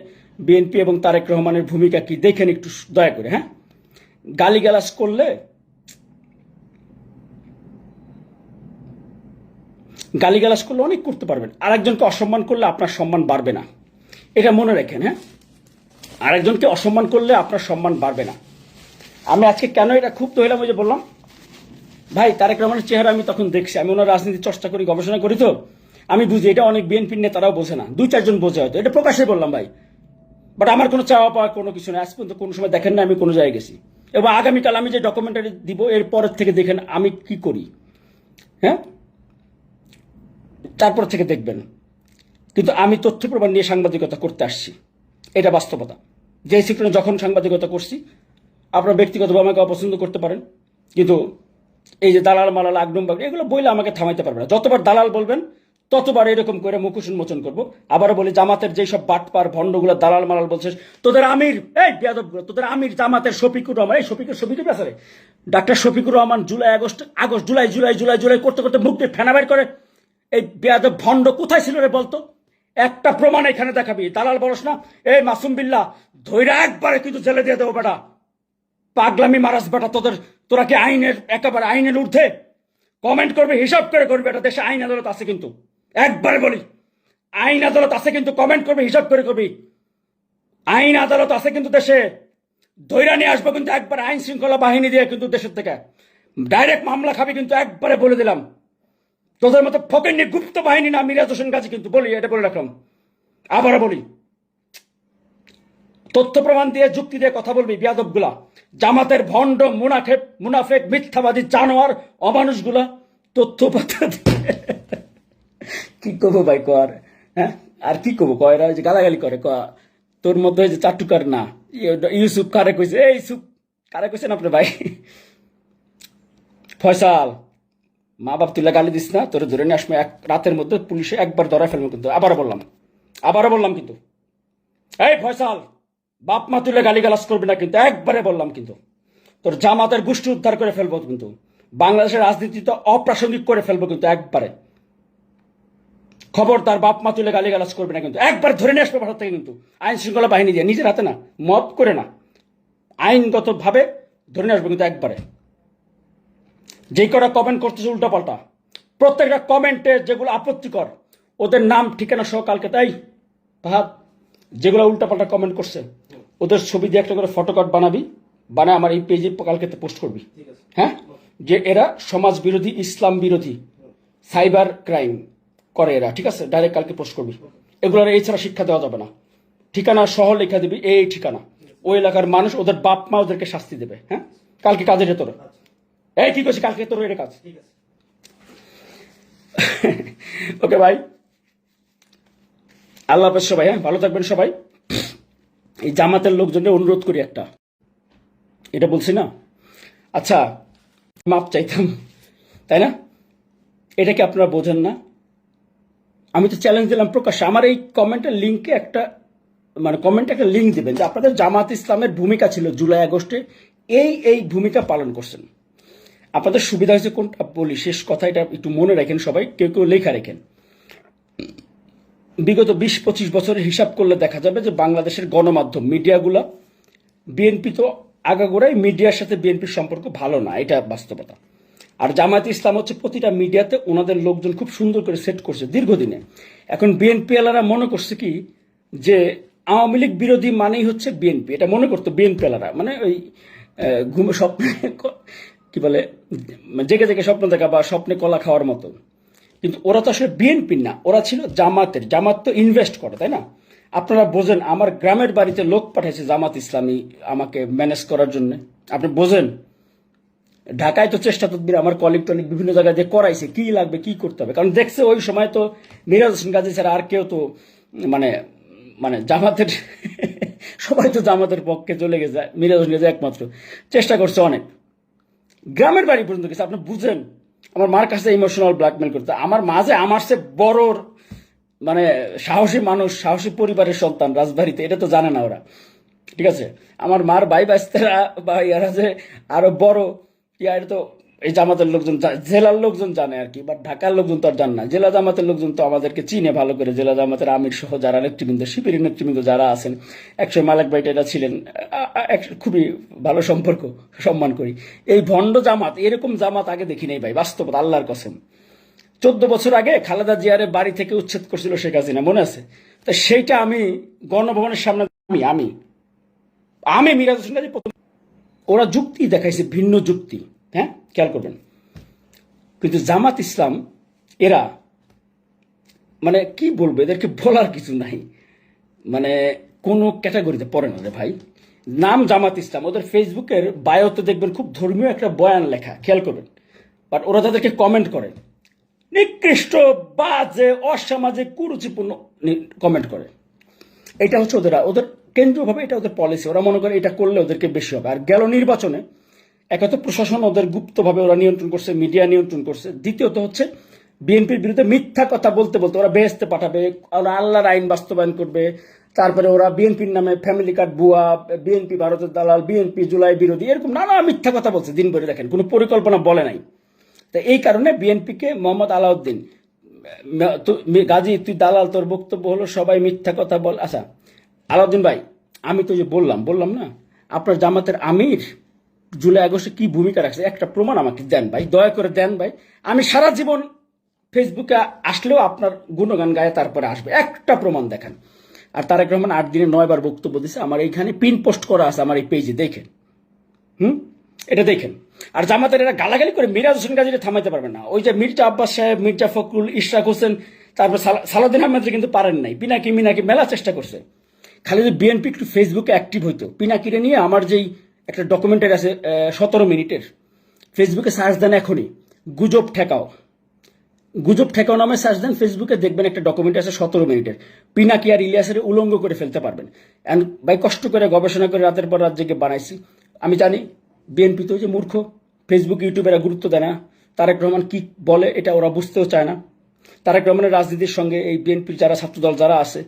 বিএনপি এবং তারেক রহমানের ভূমিকা কি, দেখেন একটু দয়া করে। হ্যাঁ, গালিগালাজ করলে অনেক করতে পারবেন, আরেকজনকে অসম্মান করলে আপনার সম্মান বাড়বে না, এটা মনে রাখেন। হ্যাঁ, আরেকজনকে অসম্মান করলে আপনার সম্মান বাড়বে না। আমি আজকে কেন এটা ক্ষুব্ধ হইলাম, ওই যে বললাম ভাই, তারেক রহমানের চেহারা আমি তখন দেখছি, আমি ওনার রাজনীতি চর্চা করি, গবেষণা করি, তো আমি বুঝি। এটা অনেক বিএনপির নেতারাও বোঝে না, 2-4 জন বোঝে হয়তো, এটা প্রকাশ্যে বললাম ভাই। বাট আমার কোনো চাওয়া পাওয়া কোনো কিছু নেই, আজ পর্যন্ত কোনো সময় দেখেন না আমি কোনো জায়গায় গেছি। এবং আগামীকাল আমি যে ডকুমেন্টারি দিব, এর পরের থেকে দেখেন আমি কি করি। হ্যাঁ, তারপর থেকে দেখবেন। কিন্তু আমি তথ্য প্রমাণ নিয়ে সাংবাদিকতা করতে আসছি, এটা বাস্তবতা। যে সেক্টরে যখন সাংবাদিকতা করছি, আপনারা ব্যক্তিগতভাবে আমাকে অপছন্দ করতে পারেন, কিন্তু এই যে দালাল মালাল আগডুম বাগড়ি এগুলো বইলে আমাকে থামাইতে পারবে না। যতবার দালাল বলবেন ততবার এরকম করে মুখোশ উন্মোচন করবো। আবারও বলি, জামাতের যেসব বাটপার ভণ্ডগুলো দালাল মালাল বলছে, তোদের আমির, এই বেয়াদবগুলো, তোদের আমির জামাতের শফিকুর রহমান, এই শফিকুর ব্যাপারে ডাক্তার শফিকুর রহমান জুলাই করতে করতে মুখ দিয়ে ফেনা বের করে। এই বেয়াদব ভণ্ড কোথায় ছিল রে বলতো? একটা প্রমাণ এখানে দেখাবি, দালাল বলস না। এই মাসুম বিল্লাহ ধৈরা একবারে কিন্তু জেলে দিয়ে দেবো বেটা, পাগলামি মারাস বেটা। তোরা কি আইনের একেবারে আইনের ঊর্ধ্বে? কমেন্ট করবে, হিসাব করে করবে। এটা দেশে আইন আদালত আছে কিন্তু, একবারে বলি, আইন আদালত আছে কিন্তু, কমেন্ট করবে, হিসাব করে করবি। আইন আদালত আছে কিন্তু দেশে, ধৈরা নিয়ে আসবো কিন্তু একবার আইন শৃঙ্খলা বাহিনী দিয়ে কিন্তু দেশের থেকে ডাইরেক্ট মামলা খাবি কিন্তু, একবারে বলে দিলাম। তোদের মতো ফকেন্নি গুপ্ত বাহিনী না, মিরাজ হোসেন গাজী কিন্তু, বলি, এটা বলে রাখলাম। আবারও বলি, তথ্য প্রমাণ দিয়ে যুক্তি দিয়ে কথা বলবি বিয়াদবগুলা, জামাতের ভণ্ড মুনাফেক মিথ্যাবাদী জানোয়ার অমানুষগুলা। তথ্য পাতা কি করবো ভাই, কর। হ্যাঁ, আর কি করবো, কয়রা যে গালাগালি করে, তোর মধ্যে যে চাটুকার না ইউসুফ কারে কইছে, এই ইউসুফ কারে কইছেন আপনি ভাই? ফয়সাল, মা বাপ তুলে গালি দিস না, তোর ধরে নিয়ে আসবে এক রাতের মধ্যে, পুলিশে একবার ধরা ফেলবো কিন্তু। আবারও বললাম কিন্তু, এই ফয়সাল, বাপ মা তুলে গালিগালাজ করবি না কিন্তু, একবারে বললাম কিন্তু। তোর জামাতের গোষ্ঠী উদ্ধার করে ফেলবো কিন্তু, বাংলাদেশের রাজনীতি তো অপ্রাসঙ্গিক করে ফেলবো কিন্তু, একবারে। খবরদার বাপ মা তুলে গালিগালাজ করবে না কিন্তু, একবার ধরে নিয়ে আসবে ভারত থেকে কিন্তু, আইন শৃঙ্খলা বাহিনী দিয়ে, নিজের হাতে না, মব করে না, আইনগতভাবে ধরে নিয়ে আসবে কিন্তু একবারে। যে কটা কমেন্ট করতেছে উল্টাপাল্টা, প্রত্যেকটা কমেন্টে যেগুলো আপত্তিকর ওদের নাম ঠিকানা সহ কালকে, তাই ভাব যেগুলো উল্টাপাল্টা কমেন্ট করছে ওদের ছবি দিয়ে একটা করে ফটোকার্ড বানাবি, বানায় আমার এই পেজে কালকে পোস্ট করবি, হ্যাঁ, যে এরা সমাজ বিরোধী, ইসলাম বিরোধী, সাইবার ক্রাইম করে এরা, ঠিক আছে, ডাইরেক্ট কালকে পোস্ট করবি। এগুলোর এছাড়া শিক্ষা দেওয়া যাবে না, ঠিকানা সহ লেখা দিবি, এই ঠিকানা, ওই এলাকার মানুষ, ওদের বাপ মা ওদেরকে শাস্তি দেবে, হ্যাঁ, কালকে কাজের তোর, এই কি করছি কালকে তোর এটা কাজ। ওকে ভাই, আল্লাহ হাফেজ সবাই, হ্যাঁ, ভালো থাকবেন সবাই। এই জামাতের লোকজনের অনুরোধ করি একটা, এটা বলছি না, আচ্ছা মাপ চাইতাম, তাই না, এটা কি আপনারা বোঝেন না? আমি তো চ্যালেঞ্জ দিলাম প্রকাশ্যে, আমার এই কমেন্টের লিঙ্কে একটা কমেন্টে একটা লিঙ্ক দিবেন যে আপনাদের জামাত ইসলামের ভূমিকা ছিল জুলাই আগস্টে, এই ভূমিকা পালন করছেন, আপনাদের সুবিধা হয়েছে কোনটা বলি, শেষ কথা, এটা একটু মনে রাখেন সবাই, কেউ কেউ লেখা রাখেন। বিগত 20-25 বছরের হিসাব করলে দেখা যাবে যে বাংলাদেশের গণমাধ্যম মিডিয়াগুলো, বিএনপি তো আগাগোড়াই মিডিয়ার সাথে বিএনপির সম্পর্ক ভালো না, এটা বাস্তবতা। আর জামায়াত ইসলাম হচ্ছে প্রতিটা মিডিয়াতে ওনাদের লোকজন খুব সুন্দর করে সেট করছে দীর্ঘদিনে। এখন বিএনপি আলারা মনে করছে কি যে আওয়ামী লীগ বিরোধী মানেই হচ্ছে বিএনপি, এটা মনে করতো বিএনপি আলারা, মানে ওই ঘুমে স্বপ্নে কি বলে জেগে জেগে স্বপ্ন দেখা বা স্বপ্নে কলা খাওয়ার মতো। কিন্তু ওরা তো আসলে বিএনপির না, ওরা ছিল জামাতের, জামাত তো ইনভেস্ট করে, তাই না? আপনারা বোঝেন, আমার গ্রামের বাড়িতে লোক পাঠাইছে জামাত ইসলামী আমাকে ম্যানেজ করার জন্য, আপনি বোঝেন। ঢাকায় তো চেষ্টা তদবির আমার কলিগ টলিগ বিভিন্ন জায়গায় যে করাইছে, কি লাগবে কি করতে হবে, কারণ দেখছে ওই সময় তো মিরাজ হোসেন গাজী ছাড়া আর কেউ তো মানে জামাতের সবাই তো জামাতের পক্ষে চলে গেছে, মিরাজ হোসেন গাজী একমাত্র চেষ্টা করছে অনেক, গ্রামের বাড়ি পর্যন্ত গেছে। আপনি বুঝেন আমার মার কাছে ইমোশনাল ব্ল্যাকমেল করতে, আমার মাঝে আমার সে বড় সাহসী মানুষ, সাহসী পরিবারের সন্তান রাজবাড়িতে, এটা তো জানে না ওরা, ঠিক আছে? আমার মার ভাই বাস্তারা বা ইয়ারা যে আরো বড় এটা তো এই জামাতের লোকজন, জেলার লোকজন জানে আর কি, বাট ঢাকার লোকজন তো আর জানে না। জেলা জামাতের লোকজন তো আমাদেরকে চিনে ভালো করে, জেলা জামাতের আমির সহ যারা নেতৃবৃন্দ, শিবিরের নেতৃবৃন্দ যারা আছেন, একসময় মালিক ভাই এটা ছিলেন, খুবই ভালো সম্পর্ক, সম্মান করি। এই ভণ্ড জামাত, এরকম জামাত আগে দেখি নাই ভাই, বাস্তবতা, আল্লাহর কসম। 14 বছর আগে খালেদা জিয়ারে বাড়ি থেকে উচ্ছেদ করছিল শেখ হাসিনা, মনে আছে? তো সেইটা আমি গণভবনের সামনে আমি মিরাজ হোসেন গাজী প্রথম, ওরা যুক্তি দেখাইছে, ভিন্ন যুক্তি, হ্যাঁ, খেয়াল করবেন। কিন্তু জামাত ইসলাম এরা কি বলবো, এদেরকে বলার কিছু নাই, কোনো ক্যাটাগরিতে পড়ে না রে ভাই। নাম জামাত ইসলাম, ওদের ফেসবুকের বায়োতে দেখবেন খুব ধর্মীয় একটা বয়ান লেখা, খেয়াল করবেন, বাট ওরা তাদেরকে কমেন্ট করে নিকৃষ্ট, বাজে, অসামাজিক, কুরুচিপূর্ণ কমেন্ট করে। এটা হচ্ছে ওদের কেন্দ্রীয়ভাবে এটা ওদের পলিসি, ওরা মনে করে এটা করলে ওদেরকে বেশি হবে। আর গেল নির্বাচনে একে তো প্রশাসন ওদের গুপ্তভাবে ওরা নিয়ন্ত্রণ করছে, মিডিয়া নিয়ন্ত্রণ করছে, দ্বিতীয়ত হচ্ছে বিএনপির বিরুদ্ধে মিথ্যা কথা বলতে বলতে ওরা বেহেস্তে পাঠাবে, ওরা আল্লাহর আইন বাস্তবায়ন করবে, তারপরে ওরা বিএনপির নামে ফ্যামিলি কার্ড ভুয়া, বিএনপি ভারতের দালাল, বিএনপি জুলাই বিরোধী, এরকম নানা মিথ্যা কথা বলছে দিন ভরে, দেখেন কোনো পরিকল্পনা বলে নাই। তো এই কারণে বিএনপিকে মোহাম্মদ আলাউদ্দিন, গাজী তুই দালাল, তোর বক্তব্য হলো সবাই মিথ্যা কথা বল। আচ্ছা আলাউদ্দিন ভাই, আমি তো যে বললাম না, আপনার জামাতের আমির জুলাই আগস্টে কি ভূমিকা রাখছে, একটা প্রমাণ আমাকে দেন ভাই, দয়া করে দেন ভাই। আমি সারা জীবন ফেসবুকে আসলেও আপনার গুণগান গায়ে তারপরে আসবে, একটা প্রমাণ দেখান। আর তারেক রহমান 8 দিনে 9 বার বক্তব্য দিচ্ছে, আমার এইখানে পিন পোস্ট করা আছে আমার এই পেজে, দেখেন, এটা দেখেন। আর জামাতের এরা গালাগালি করে মিরাজ হোসেন গাজীকে থামাইতে পারবে না। ওই যে মির্জা আব্বাস সাহেব, মির্জা ফখরুল, ইশরাক হোসেন, তারপর সালাউদ্দিন আহমেদ কিন্তু পারেন নাই, পিনাকি মিনাকি মেলা চেষ্টা করছে। খালি যদি বিএনপি একটু ফেসবুকে অ্যাক্টিভ হইতো, পিনাকিরে নিয়ে আমার যেই একটা ডকুমেন্টারি আছে 17 মিনিটের, ফেসবুকে সার্চ দেন এখনই, গুজব ঠেকাও নামে সার্চ দেন ফেসবুকে, দেখবেন একটা ডকুমেন্টারি আছে 17 মিনিটের, পিনাকি আর ইলিয়াসের উলঙ্গ করে ফেলতে পারবেন। এন্ড ভাই কষ্ট করে গবেষণা করে রাতের পর রাত জেগে বানাইছি। আমি জানি বিএনপি তো যে মূর্খ, ফেসবুক ইউটিউবেরা গুরুত্ব দেয় না, তারেক রহমান কি বলে এটা ওরা বুঝতেও চায় না। তারেক রহমানের রাজনীতির সঙ্গে এই বিএনপির যারা ছাত্রদল যারা আছে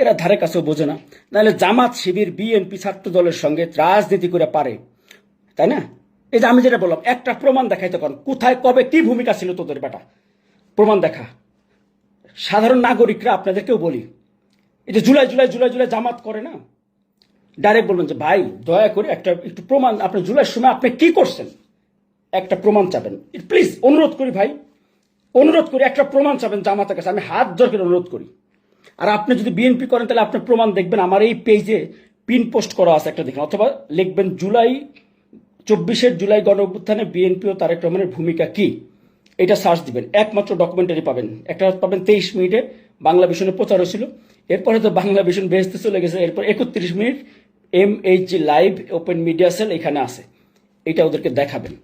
এরা ধারে কাছেও বোঝে না। নাহলে জামাত, শিবির, বিএনপি ছাত্র দলের সঙ্গে রাজনীতি করে পারে, তাই না? এই যে আমি যেটা বললাম, একটা প্রমাণ দেখাইতে পারেন, কোথায় কবে কি ভূমিকা ছিল তোদের বেটা, প্রমাণ দেখা। সাধারণ নাগরিকরা আপনাদেরকেও বলি, এটা জুলাই জুলাই জুলাই জুলাই জামাত করে না, ডাইরেক্ট বলবেন যে ভাই দয়া করে একটা একটু প্রমাণ, আপনি জুলাইয়ের সময় আপনি কি করছেন একটা প্রমাণ চাবেন, প্লিজ অনুরোধ করি ভাই, অনুরোধ করি একটা প্রমাণ চাবেন জামাতের কাছে, আমি হাত জোর করে অনুরোধ করি। আর আপনি যদি বিএনপি করেন তাহলে আপনি প্রমাণ দেখবেন, আমার এই পেজে পিন পোস্ট করা আছে একটা দেখেন, অথবা লিখবেন 24 জুলাই গণ অভ্যুত্থানে বিএনপি ও তারেক রহমানের ভূমিকা কি, এটা সার্চ দিবেন, একমাত্র ডকুমেন্টারি পাবেন। একটা পাবেন 23 মিনিটে বাংলা ভিশনে প্রচার হয়েছিল, এরপরে তো বাংলা ভিশন বেহেস্তে চলে গেছে, এরপর 31 minute MHG live open media sell এখানে আছে, এটা ওদেরকে দেখাবেন।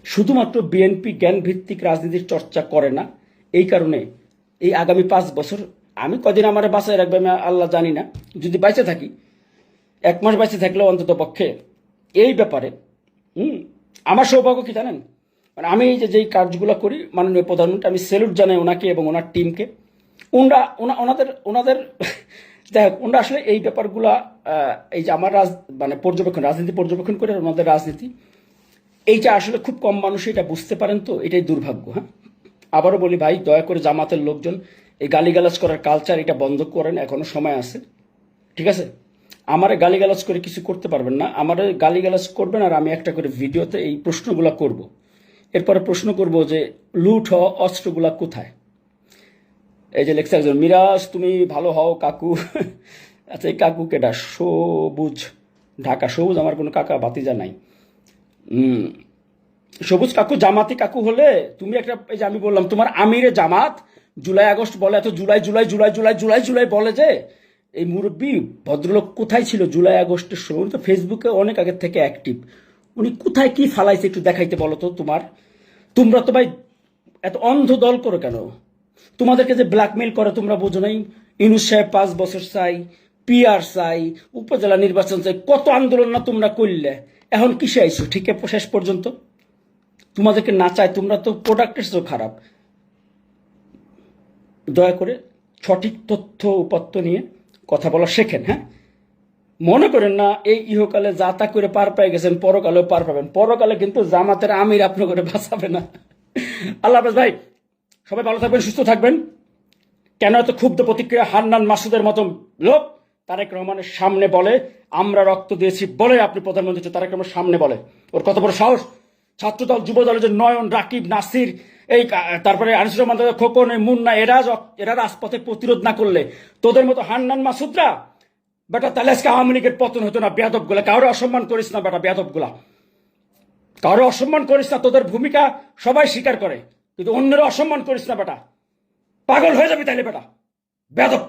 শুধুমাত্র বিএনপি জ্ঞান ভিত্তিক রাজনীতির চর্চা করে না, এই কারণে এই আগামী 5 বছর আমি কদিন আমার বাঁচায় রাখবে আমি আল্লাহ জানি না, যদি বাইচে থাকি 1 মাস বাইচে থাকলেও অন্তত পক্ষে এই ব্যাপারে আমার সৌভাগ্য কি জানেন, মানে আমি এই যে যেই কাজগুলো করি মাননীয় প্রধানমন্ত্রী, আমি স্যালুট জানাই ওনাকে এবং ওনার টিমকে। ওনাদের যাই হোক, ওনারা আসলে এই ব্যাপারগুলা এই যে আমার মানে রাজনীতি পর্যবেক্ষণ করে ওনাদের রাজনীতি, এইটা আসলে খুব কম মানুষ এটা বুঝতে পারেন, তো এটাই দুর্ভাগ্য। হ্যাঁ, আবারও বলি ভাই, দয়া করে জামাতের লোকজন এই গালিগালাজ করার কালচার এটা বন্ধ করেন, এখনো সময় আছে, ঠিক আছে? আমারে গালিগালাজ করে কিছু করতে পারবেন না, আমারে গালিগালাজ করবেন আর আমি একটা করে ভিডিওতে এই প্রশ্নগুলো করব, এরপরে প্রশ্ন করব যে লুট হওয়া অস্ত্রগুলা কোথায়। এই যে লেখছে একজন, মিরাজ তুমি ভালো হও কাকু। আচ্ছা, এই কাকু কেডা? সবুজ, ঢাকা। সবুজ আমার কোনো কাকা ভাতিজা নাই। সবুজ কাকু জামাতি কাকু হলে তুমি একটা, এই যে আমি বললাম তোমার আমিরে জামাত জুলাই আগস্ট বলে, এত জুলাই জুলাই জুলাই জুলাই জুলাই জুলাই বলে, যে এই মুরব্বী ভদ্রলোক কোথায় ছিল জুলাই আগস্টের সময়? উনি তো ফেসবুকে অনেক আগের থেকে অ্যাক্টিভ, উনি কোথায় কি ফালাইছে একটু দেখাইতে বলো তো। তোমরা তো ভাই এত অন্ধ দল করো কেন? তোমাদেরকে যে ব্ল্যাকমেইল করে তোমরা বোঝো নাই? ইউনূস সাহেব 5 বছর চাই, PR চাই, উপজেলা নির্বাচন চাই, কত আন্দোলন না তোমরা করলে, এখন কিসে আইছো? ঠিক শেষ পর্যন্ত তোমাদেরকে না চাই, তোমরা তো প্রোডাক্টের চেয়েও খারাপ। দয়া করে সঠিক তথ্য উপাত্ত নিয়ে কথা বলা শেখেন। হ্যাঁ, মনে করেন না এই ইহকালে যা তা করে পার পেয়ে গেছেন পরকালেও পার পাবেন, পরকালে কিন্তু জামাতের আমির আপনি করে বাঁচাবে না। আল্লাহ হাফেজ ভাই, সবাই ভালো থাকবেন, সুস্থ থাকবেন। কেন এত ক্ষুব্ধ প্রতিক্রিয়া? হান্নান মাসুদের মতো লোক তারেক রহমানের সামনে বলে আমরা রক্ত দিয়েছি বলে আপনি প্রধানমন্ত্রী তারেক রহমানের সামনে বলে, ওর কত বড় সাহস! ছাত্রদল যুবদলের যে নয়ন, রাকিব, নাসির, এই তারপরে আনিসুর রহমান, খোকন, মুন্না, এরা রাজপথে প্রতিরোধ না করলে তোদের মতো হান্নান মাসুদরা বেটা, তাহলে আজকে আওয়ামী লীগের পতন হতো না। বেয়াদব গুলা, কারো অসম্মান করিস না বেটা, বেয়াদব গুলা কারো অসম্মান করিস না। তোদের ভূমিকা সবাই স্বীকার করে, কিন্তু অন্যের অসম্মান করিস না বেটা, পাগল হয়ে যাবি তাইলে বেটা, বেয়াদব।